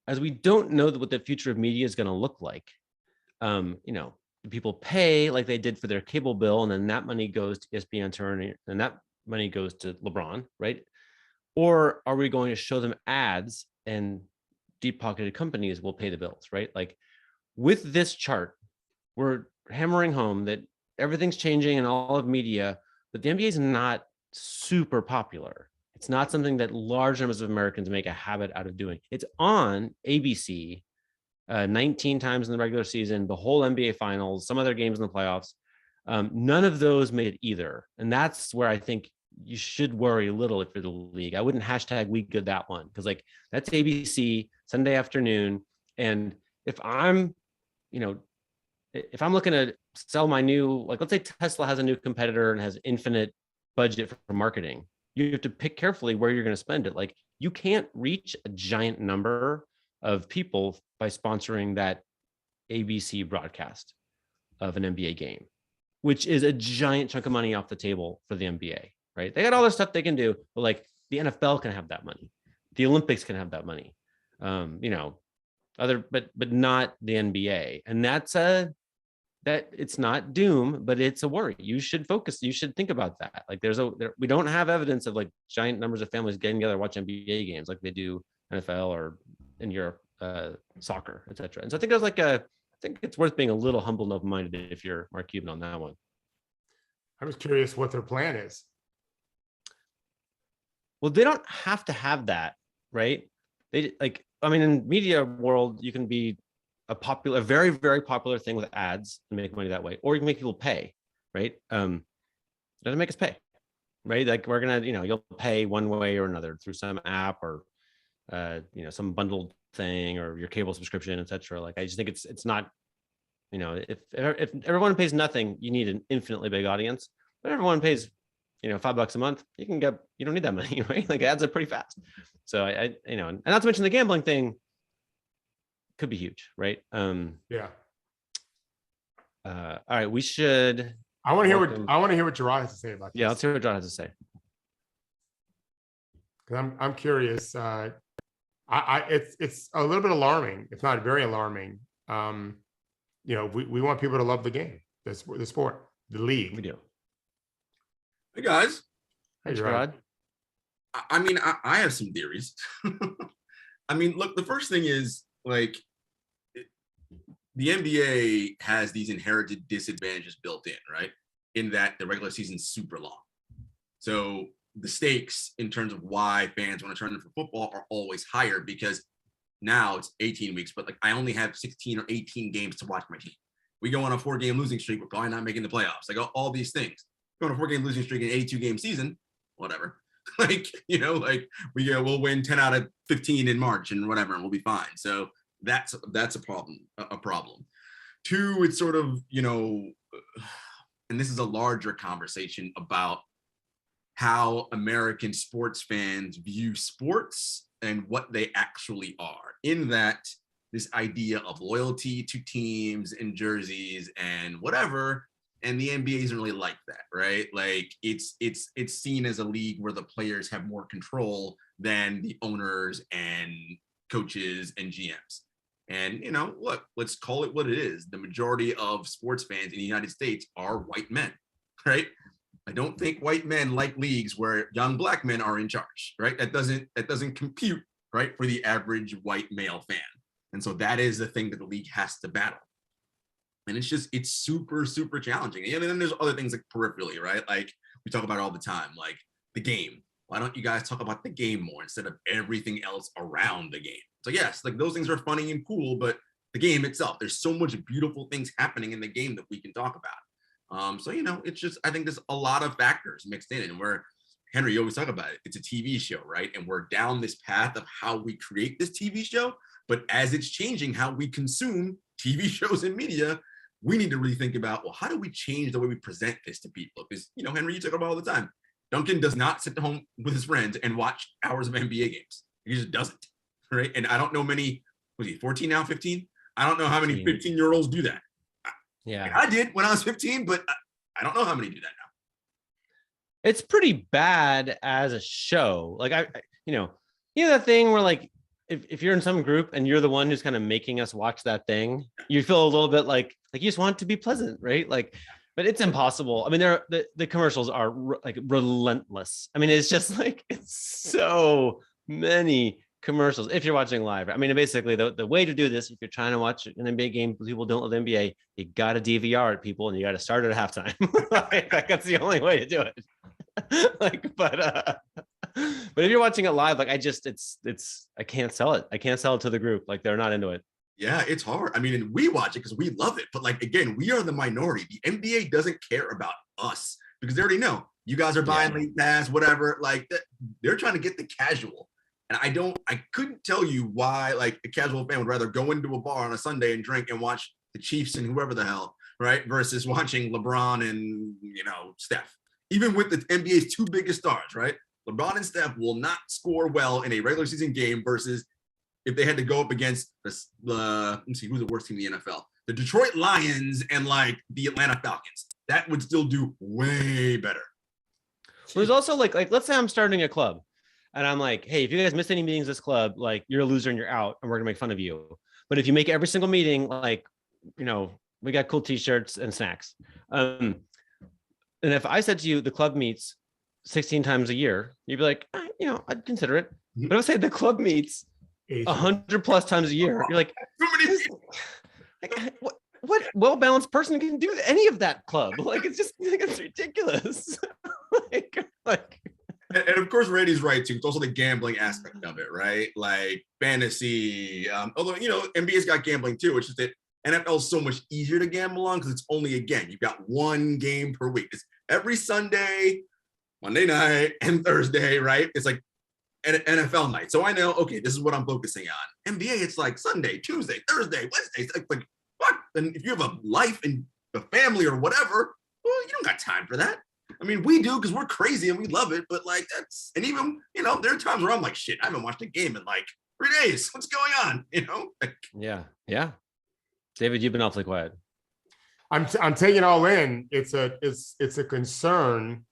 Speaker 1: as we don't know what the future of media is going to look like, people pay like they did for their cable bill, and then that money goes to ESPN Turner, and that money goes to LeBron, right? Or are we going to show them ads and deep-pocketed companies will pay the bills, right? Like with this chart, we're hammering home that everything's changing in all of media, but the NBA is not super popular. It's not something that large numbers of Americans make a habit out of doing. It's on ABC 19 times in the regular season, the whole NBA finals, some other games in the playoffs. None of those made it either. And that's where I think you should worry a little if you're the league. I wouldn't hashtag we good that one, because like that's ABC Sunday afternoon. And if I'm looking to sell my new, like, let's say Tesla has a new competitor and has infinite budget for marketing, you have to pick carefully where you're going to spend it. Like you can't reach a giant number of people by sponsoring that ABC broadcast of an NBA game, which is a giant chunk of money off the table for the NBA, right? They got all this stuff they can do, but like the NFL can have that money. The Olympics can have that money. But not the NBA. And that it's not doom, but it's a worry. You should focus. You should think about that. Like we don't have evidence of like giant numbers of families getting together, watch NBA games like they do NFL or in Europe, soccer, etc. And so I think I think it's worth being a little humble and open-minded if you're Mark Cuban on that one.
Speaker 2: I was curious what their plan is.
Speaker 1: Well, they don't have to have that, right? In media world, you can be a very, very popular thing with ads and make money that way, or you can make people pay, right? Doesn't make us pay, right? Like we're gonna, you'll pay one way or another through some app or, some bundled thing or your cable subscription, etc. Like I just think it's not, if everyone pays nothing, you need an infinitely big audience. But everyone pays, $5 a month, you don't need that money, right? Like ads are pretty fast. So and not to mention the gambling thing could be huge, right?
Speaker 2: Yeah.
Speaker 1: All right, we should.
Speaker 2: I want to hear what Gerard has to say about this.
Speaker 1: Yeah, let's hear what Gerard has to say.
Speaker 2: Because I'm curious. It's a little bit alarming. It's not very alarming. We want people to love the game, the sport, the league.
Speaker 1: We do.
Speaker 4: Hey guys.
Speaker 1: Hey Gerard.
Speaker 4: I have some theories. Look, the first thing is like the NBA has these inherited disadvantages built in, right? In that the regular season's super long. So the stakes in terms of why fans want to turn in for football are always higher because now it's 18 weeks, but like I only have 16 or 18 games to watch my team. We go on a 4-game losing streak, we're probably not making the playoffs. Like all these things. Go on a 4-game losing streak in an 82-game season, whatever. We'll win 10 out of 15 in March and whatever, and we'll be fine. So that's a problem. Two, it's sort of, and this is a larger conversation about how American sports fans view sports and what they actually are. In that, this idea of loyalty to teams and jerseys and whatever. And the NBA isn't really like that, right? Like it's seen as a league where the players have more control than the owners and coaches and GMs. And, look, let's call it what it is. The majority of sports fans in the United States are white men, right? I don't think white men like leagues where young black men are in charge, right? That doesn't compute, right, for the average white male fan. And so that is the thing that the league has to battle. And it's super, super challenging. And then there's other things like peripherally, right? Like we talk about it all the time, like the game. Why don't you guys talk about the game more instead of everything else around the game? So yes, like those things are funny and cool, but the game itself, there's so much beautiful things happening in the game that we can talk about. It's just, I think there's a lot of factors mixed in, and Henry, you always talk about it. It's a TV show, right? And we're down this path of how we create this TV show, but as it's changing how we consume TV shows and media, we need to really think about, well, how do we change the way we present this to people? Because, Henry, you talk about all the time. Duncan does not sit home with his friends and watch hours of NBA games. He just doesn't, right? And I don't know many, was he 14 now, 15? I don't know how many 15-year-olds do that.
Speaker 1: Yeah.
Speaker 4: I did when I was 15, but I don't know how many do that
Speaker 1: It's pretty bad as a show. Like you know that thing where like if you're in some group and you're the one who's kind of making us watch that thing, you feel a little bit like you just want it to be pleasant, right? Like, but it's impossible. I mean, the commercials are like relentless. I mean, it's just like it's so many commercials if you're watching live. I mean, basically the way to do this, if you're trying to watch an NBA game, people don't love the NBA, you got to DVR it, people, and you got to start at halftime. Like, that's the only way to do it. Like, but if you're watching it live, like I can't sell it. I can't sell it to the group. Like, they're not into it.
Speaker 4: Yeah, it's hard. I mean, and we watch it because we love it. But like, again, we are the minority. The NBA doesn't care about us because they already know you guys are buying late pass, whatever. Like, they're trying to get the casual. And I couldn't tell you why like a casual fan would rather go into a bar on a Sunday and drink and watch the Chiefs and whoever the hell, right? Versus watching LeBron and, Steph. Even with the NBA's two biggest stars, right? LeBron and Steph will not score well in a regular season game versus if they had to go up against let me see, who's the worst team in the NFL? The Detroit Lions and like the Atlanta Falcons. That would still do way better.
Speaker 1: There's also like let's say I'm starting a club and I'm like, hey, if you guys miss any meetings this club, like you're a loser and you're out and we're gonna make fun of you. But if you make every single meeting, like, we got cool t-shirts and snacks. And if I said to you, the club meets 16 times a year, you'd be like, I'd consider it. But if I say the club meets 100 plus times a year, you're like, what well-balanced person can do any of that club? Like, it's just like, it's ridiculous.
Speaker 4: And of course, Randy's right too. It's also the gambling aspect of it, right? Like fantasy. Although NBA's got gambling too. It's just that NFL is so much easier to gamble on because it's only, again, you've got one game per week. It's every Sunday, Monday night, and Thursday, right? It's like an NFL night. So I know, okay, this is what I'm focusing on. NBA, it's like Sunday, Tuesday, Thursday, Wednesday. It's like what? And if you have a life and a family or whatever, well, you don't got time for that. I mean, we do because we're crazy and we love it, but like and even, there are times where I'm like, shit, I haven't watched a game in like 3 days. What's going on?
Speaker 1: Yeah. David, you've been awfully quiet.
Speaker 2: I'm taking it all in. It's a concern.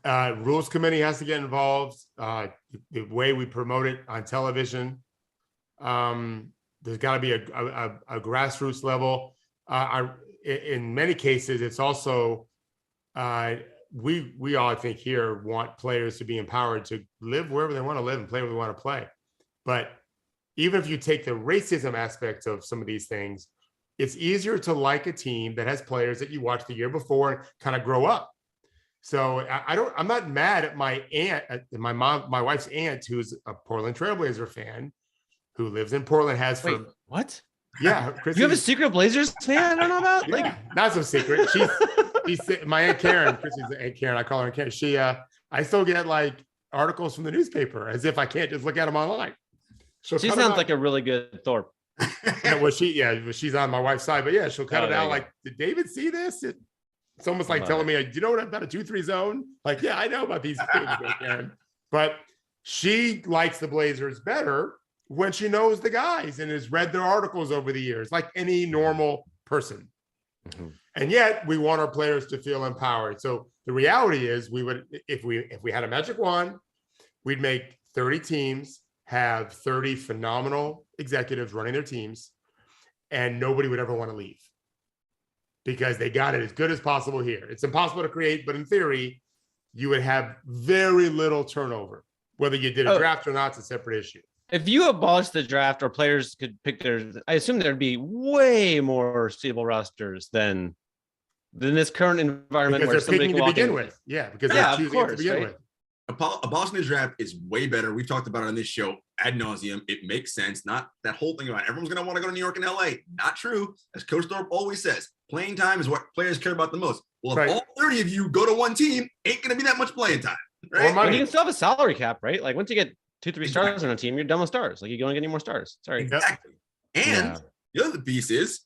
Speaker 2: Rules committee has to get involved. The way we promote it on television. There's got to be a grassroots level. In many cases, it's also we all, I think, here want players to be empowered to live wherever they want to live and play where they want to play. But even if you take the racism aspect of some of these things, it's easier to like a team that has players that you watched the year before and kind of grow up. So I'm not mad at my aunt, my wife's aunt, who's a Portland Trailblazer fan, who lives in Portland,
Speaker 1: Wait, what?
Speaker 2: Yeah.
Speaker 1: You have a secret Blazers fan I don't know about?
Speaker 2: Yeah, like, not so secret. She's my Aunt Karen, Chrissy's Aunt Karen, I call her Aunt Karen. I still get like articles from the newspaper as if I can't just look at them online.
Speaker 1: She sounds like a really good Thorpe.
Speaker 2: She's on my wife's side, but yeah, she'll cut it out like, did David see this? It's almost like telling me, do you know what about a 2-3 zone? Like, yeah, I know about these things, Karen. But she likes the Blazers better when she knows the guys and has read their articles over the years, like any normal person. Mm-hmm. And yet we want our players to feel empowered. So the reality is we would, if we had a magic wand, we'd make 30 teams, have 30 phenomenal executives running their teams, and nobody would ever want to leave because they got it as good as possible here. It's impossible to create, but in theory, you would have very little turnover. Whether you did a draft or not, it's a separate issue.
Speaker 1: If you abolish the draft or players could pick I assume there'd be way more stable rosters than this current environment
Speaker 2: because
Speaker 1: where
Speaker 2: they're picking to begin with. Yeah, because they're choosing to begin with.
Speaker 4: Abolishing the draft is way better. We've talked about it on this show ad nauseum. It makes sense. Not that whole thing about everyone's going to want to go to New York and LA. Not true. As Coach Thorpe always says, playing time is what players care about the most. Well, if all 30 of you go to one team, ain't going to be that much playing time. Right?
Speaker 1: Well, you can still have a salary cap, right? Like once you get 2-3 stars on a team, you're done with stars. Like you don't get any more stars. Sorry.
Speaker 4: Exactly. And the other piece is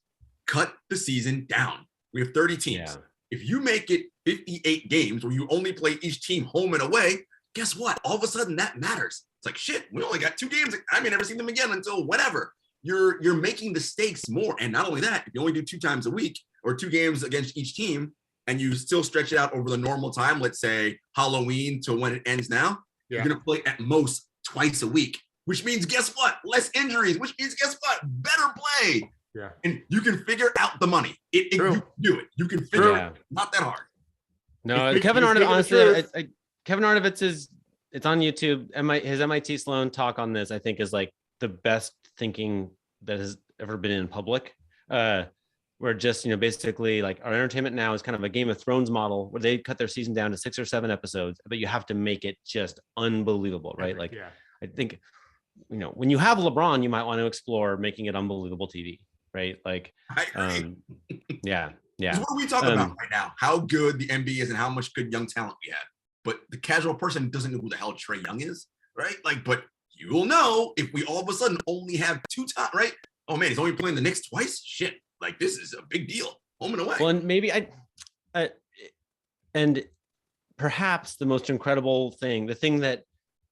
Speaker 4: cut the season down. We have 30 teams. Yeah. If you make it 58 games where you only play each team home and away, guess what? All of a sudden that matters. It's like, shit, we only got 2 games. I may never see them again until whenever. You're making the stakes more. And not only that, if you only do 2 times a week or 2 games against each team, and you still stretch it out over the normal time, let's say Halloween to when it ends now, you're going to play at most twice a week, which means guess what? Less injuries, which means guess what? Better play.
Speaker 2: Yeah.
Speaker 4: And you can figure out the money. You can do it. You can figure it out. Not that hard.
Speaker 1: No, Kevin Arnovitz, honestly, Kevin Arnovitz it's on YouTube. His MIT Sloan talk on this, I think, is like the best thinking that has ever been in public. Where just, basically like our entertainment now is kind of a Game of Thrones model where they cut their season down to 6 or 7 episodes, but you have to make it just unbelievable, right? Like, I think, when you have LeBron, you might want to explore making it unbelievable TV, right? Like,
Speaker 4: I agree.
Speaker 1: Yeah.
Speaker 4: What are we talking about right now? How good the NBA is and how much good young talent we have. But the casual person doesn't know who the hell Trae Young is, right? Like, but you will know if we all of a sudden only have 2 times, right? Oh man, he's only playing the Knicks twice? Shit. Like, this is a big deal. Home and away.
Speaker 1: Well, and maybe and perhaps the most incredible thing, the thing that,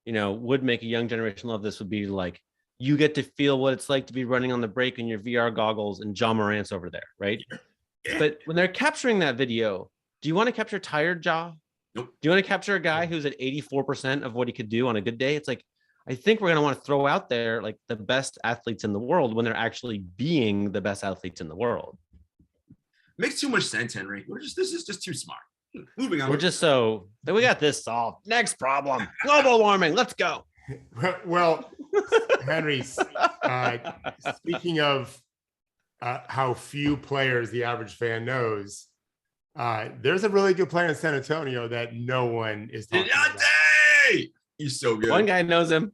Speaker 1: would make a young generation love this would be like, you get to feel what it's like to be running on the break in your VR goggles and Ja Morant's over there, right? Yeah. But when they're capturing that video, do you want to capture tired Ja?
Speaker 4: Nope.
Speaker 1: Do you want to capture a guy who's at 84% of what he could do on a good day? It's like, I think we're going to want to throw out there like the best athletes in the world when they're actually being the best athletes in the world.
Speaker 4: Makes too much sense, Henry. This is just too smart. Moving on.
Speaker 1: We're just so that we got this solved. Next problem: global warming. Let's go.
Speaker 2: Well, Henry, speaking of how few players the average fan knows, there's a really good player in San Antonio that no one is talking about.
Speaker 4: He's so good.
Speaker 1: One guy knows him.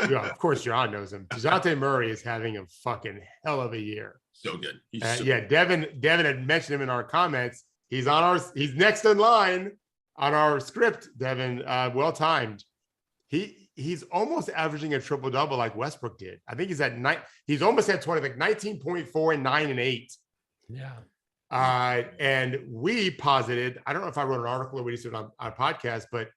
Speaker 2: Yeah, of course, John knows him. DeJounte Murray is having a fucking hell of a year.
Speaker 4: So good.
Speaker 2: Devin had mentioned him in our comments. He's he's next in line on our script, Devin. Well timed. He's almost averaging a triple double like Westbrook did. I think he's at 9. He's almost at 20, like 19.4 and 9 and 8.
Speaker 1: Yeah.
Speaker 2: And we posited, I don't know if I wrote an article or we just did it on our podcast, but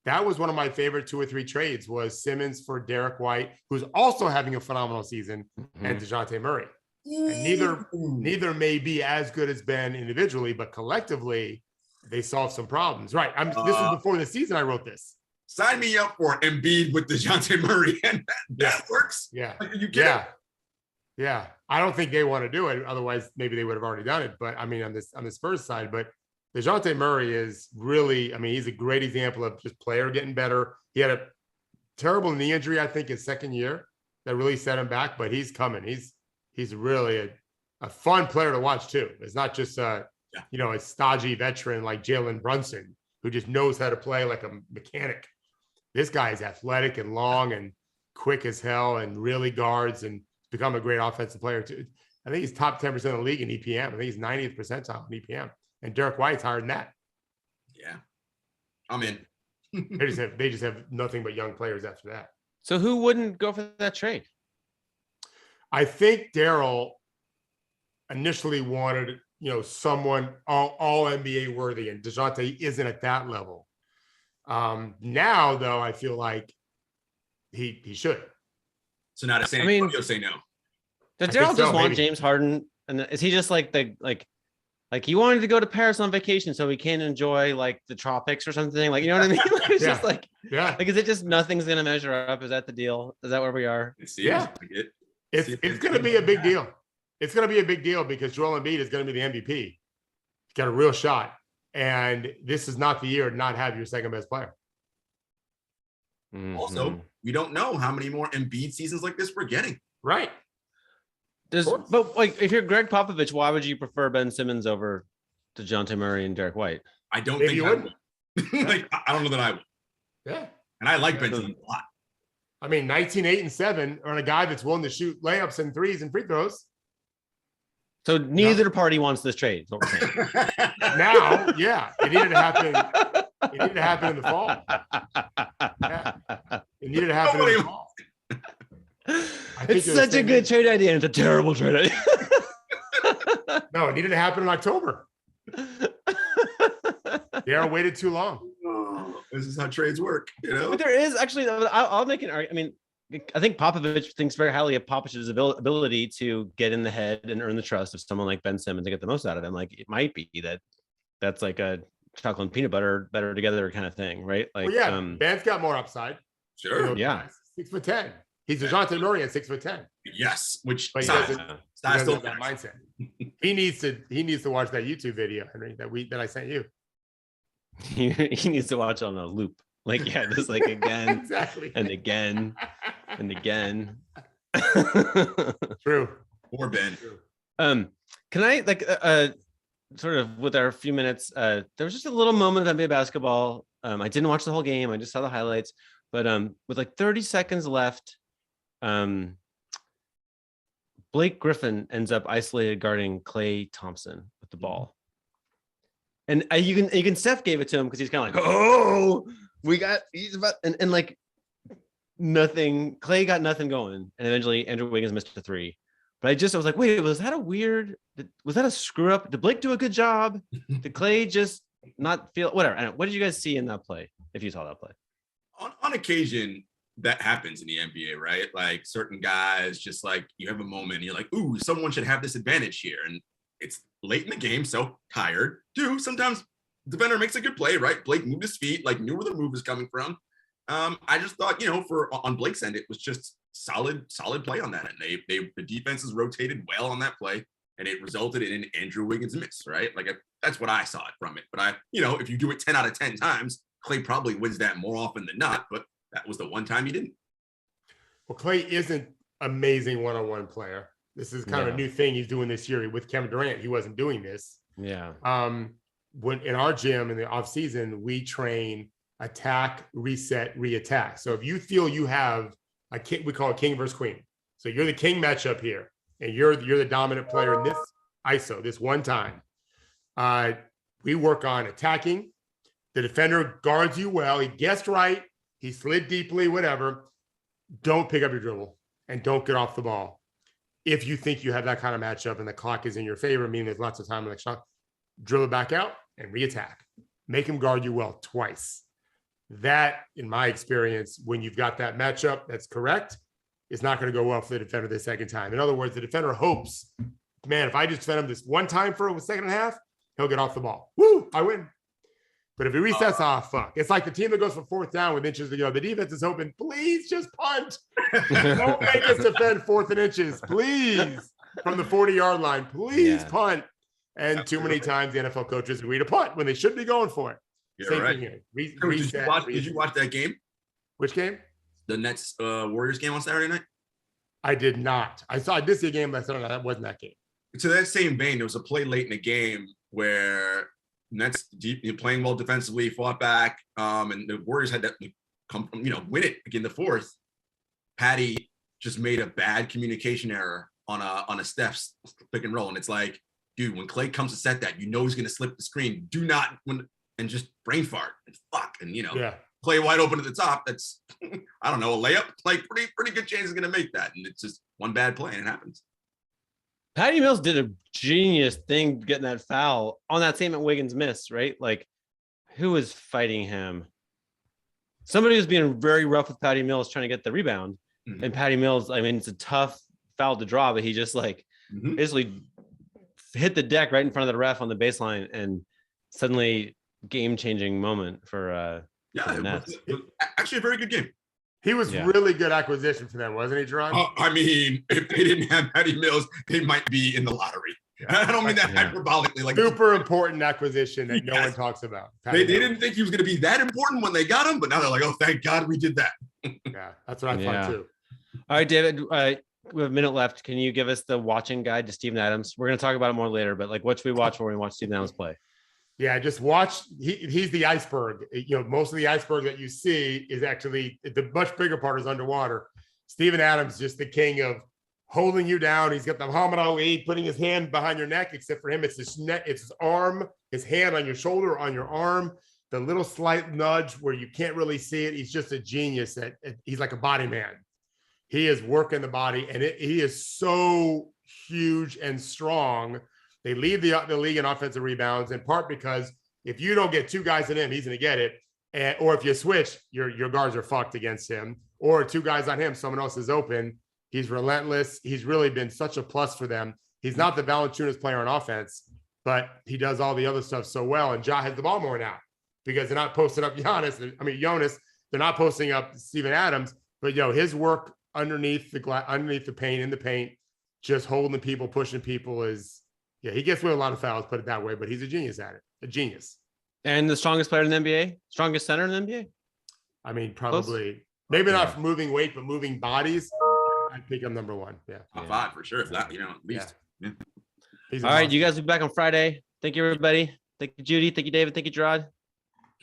Speaker 2: that was one of my favorite 2 or 3 trades was Simmons for Derek White, who's also having a phenomenal season, and DeJounte Murray. And neither may be as good as Ben individually, but collectively they solved some problems. Right. This was before the season I wrote this.
Speaker 4: Sign me up for Embiid with DeJounte Murray, and that works.
Speaker 2: Yeah.
Speaker 4: Like, you get it.
Speaker 2: Yeah. I don't think they want to do it. Otherwise, maybe they would have already done it. But I mean, on this first side, but DeJounte Murray is really, he's a great example of just player getting better. He had a terrible knee injury, I think, his second year that really set him back, but he's coming. He's really a fun player to watch too. It's not just a stodgy veteran like Jalen Brunson who just knows how to play like a mechanic. This guy is athletic and long and quick as hell and really guards and become a great offensive player too. I think he's top 10% of the league in EPM. I think he's 90th percentile in EPM. And Derek White's higher than that.
Speaker 4: Yeah, I'm in.
Speaker 2: they just have nothing but young players after that.
Speaker 1: So who wouldn't go for that trade?
Speaker 2: I think Daryl initially wanted, someone all NBA worthy, and DeJounte isn't at that level. Now, though, I feel like he should.
Speaker 4: So now to San Antonio say no.
Speaker 1: Does Daryl just want James Harden? And is he just like he wanted to go to Paris on vacation so he can enjoy like the tropics or something? Like, you know what I mean? It's just like, is it just nothing's going to measure up? Is that the deal? Is that where we are?
Speaker 2: It's going to be a big deal. It's going to be a big deal because Joel Embiid is going to be the MVP. He's got a real shot. And this is not the year to not have your second best player.
Speaker 4: Mm-hmm. Also, we don't know how many more Embiid seasons like this we're getting.
Speaker 2: Right.
Speaker 1: But like, if you're Greg Popovich, why would you prefer Ben Simmons over DeJounte Murray and Derek White?
Speaker 4: I don't think I would. Like, I don't know that I would.
Speaker 2: Yeah.
Speaker 4: And I like Ben Simmons a lot.
Speaker 2: I mean, 19, 8, and 7 on a guy that's willing to shoot layups and threes and free throws.
Speaker 1: So neither party wants this trade. Is what we're saying.
Speaker 2: Now, yeah, it needed to happen. It needed to happen in the fall. Yeah. It needed to happen in the fall.
Speaker 1: It's such a good trade idea, and it's a terrible trade idea.
Speaker 2: No, it needed to happen in October. Daryl waited too long.
Speaker 4: Oh, this is how trades work,
Speaker 1: But there is actually, I'll make an argument. I mean, I think Popovich thinks very highly of Popovich's ability to get in the head and earn the trust of someone like Ben Simmons to get the most out of him. Like, it might be that that's like a chocolate and peanut butter better together kind of thing, right? Like,
Speaker 2: Well, yeah, Ben's got more upside.
Speaker 4: Sure.
Speaker 1: Yeah.
Speaker 2: 6'10". He's DeJounte Murray at 6'10".
Speaker 4: Yes, which
Speaker 2: But he
Speaker 4: size?
Speaker 2: doesn't,
Speaker 4: Size
Speaker 2: have
Speaker 4: still
Speaker 2: that
Speaker 4: matters.
Speaker 2: mindset. He needs to watch that YouTube video, Henry, that I sent you.
Speaker 1: he needs to watch on a loop. Like, yeah, just like again
Speaker 2: Exactly.
Speaker 1: and again and again.
Speaker 2: True.
Speaker 4: Poor Ben.
Speaker 2: True.
Speaker 1: Can I like sort of with our few minutes, there was just a little moment of NBA basketball. I didn't watch the whole game. I just saw the highlights, but with like 30 seconds left, Blake Griffin ends up isolated guarding Klay Thompson with the ball. And you can Steph gave it to him because he's kind of like, oh, he's about and like nothing. Klay got nothing going, and eventually Andrew Wiggins missed a three. But I was like, wait, was that a screw up? Did Blake do a good job? Did Klay just not feel whatever? I don't know. What did you guys see in that play? If you saw that play,
Speaker 4: On occasion, that happens in the NBA, right? Like certain guys, just like you have a moment, and you're like, ooh, someone should have this advantage here, and it's late in the game, so tired. Sometimes the defender makes a good play, right? Blake moved his feet, like knew where the move was coming from. I just thought, on Blake's end, it was just solid play on that end. The defenses rotated well on that play, and it resulted in an Andrew Wiggins miss, right? Like that's what I saw it from it. But if you do it 10 out of 10 times, Klay probably wins that more often than not. But that was the one time he didn't. Well,
Speaker 2: Klay isn't amazing one-on-one player. This is kind of a new thing he's doing this year with Kevin Durant. He wasn't doing this.
Speaker 1: Yeah.
Speaker 2: When in our gym in the off season, we train attack, reset, re-attack. So if you feel you have a king, we call it king versus queen. So you're the king matchup here, and you're the dominant player in this ISO, this one time. We work on attacking. The defender guards you well. He guessed right. He slid deeply, whatever. Don't pick up your dribble and don't get off the ball. If you think you have that kind of matchup and the clock is in your favor, meaning there's lots of time on the shot, dribble back out and re-attack. Make him guard you well twice. That, in my experience, when you've got that matchup that's correct, is not going to go well for the defender the second time. In other words, the defender hopes, man, if I just defend him this one time for a second and a half, he'll get off the ball. Woo, I win. But if he resets, fuck. It's like the team that goes for fourth down with inches to go. The defense is hoping, please just punt. Don't make us defend fourth and inches, please. From the 40-yard line, please punt. And too many times the NFL coaches agree to punt when they should be going for it.
Speaker 4: Yeah,
Speaker 2: Same
Speaker 4: right.
Speaker 2: thing here.
Speaker 4: Did you watch that game?
Speaker 2: Which game?
Speaker 4: The Nets Warriors game on Saturday night?
Speaker 2: I did not. I did see a game last night. That wasn't that game.
Speaker 4: To that same vein, there was a play late in the game where Nets playing well defensively, fought back, and the Warriors had to come from, win it in the fourth. Patty just made a bad communication error on a Steph's pick and roll, and it's like, dude, when Klay comes to set that, he's going to slip the screen. Do not and just brain fart and fuck and play wide open at the top. That's I don't know, a layup. Like pretty good chance he's going to make that, and it's just one bad play and it happens.
Speaker 1: Patty Mills did a genius thing getting that foul on that same Wiggins miss, right? Like, who was fighting him? Somebody was being very rough with Patty Mills trying to get the rebound. Mm-hmm. And Patty Mills, I mean, it's a tough foul to draw, but he just basically hit the deck right in front of the ref on the baseline, and suddenly game-changing moment for the Nets.
Speaker 4: It was actually a very good game.
Speaker 2: He was really good acquisition for them, wasn't he, Jerron?
Speaker 4: I mean, if they didn't have Patty Mills, they might be in the lottery. Yeah. I don't mean that hyperbolically. Like
Speaker 2: super important acquisition that no one talks about.
Speaker 4: They didn't think he was going to be that important when they got him, but now they're like, oh, thank God we did that.
Speaker 2: Yeah, that's what I thought too.
Speaker 1: All right, David, we have a minute left. Can you give us the watching guide to Steven Adams? We're going to talk about it more later, but what should we watch when we watch Steven Adams play?
Speaker 2: Yeah, just watch. He's the iceberg. Most of the iceberg that you see is actually the much bigger part is underwater. Steven Adams, just the king of holding you down. He's got the Muhammad Ali putting his hand behind your neck, except for him, it's his neck, it's his arm, his hand on your shoulder, on your arm, the little slight nudge where you can't really see it. He's just a genius. He's like a body man. He is working the body, and he is so huge and strong. They lead the league in offensive rebounds, in part because if you don't get two guys in him, he's going to get it. Or if you switch, your guards are fucked against him. Or two guys on him, someone else is open. He's relentless. He's really been such a plus for them. He's not the Valanciunas player on offense, but he does all the other stuff so well. And Ja has the ball more now because they're not posting up Jonas. They're not posting up Steven Adams, but his work underneath the paint, in the paint, just holding the people, pushing people he gets away with a lot of fouls, put it that way, but he's a genius at it. A genius.
Speaker 1: And the strongest player in the NBA, strongest center in the NBA.
Speaker 2: I mean, probably maybe not for moving weight, but moving bodies. I'd pick him number one. Yeah.
Speaker 4: Top 5 for sure. If that, at least.
Speaker 2: Yeah.
Speaker 1: All right, you guys will be back on Friday. Thank you, everybody. Thank you, Judy. Thank you, David. Thank you, Gerard.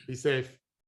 Speaker 2: Be safe.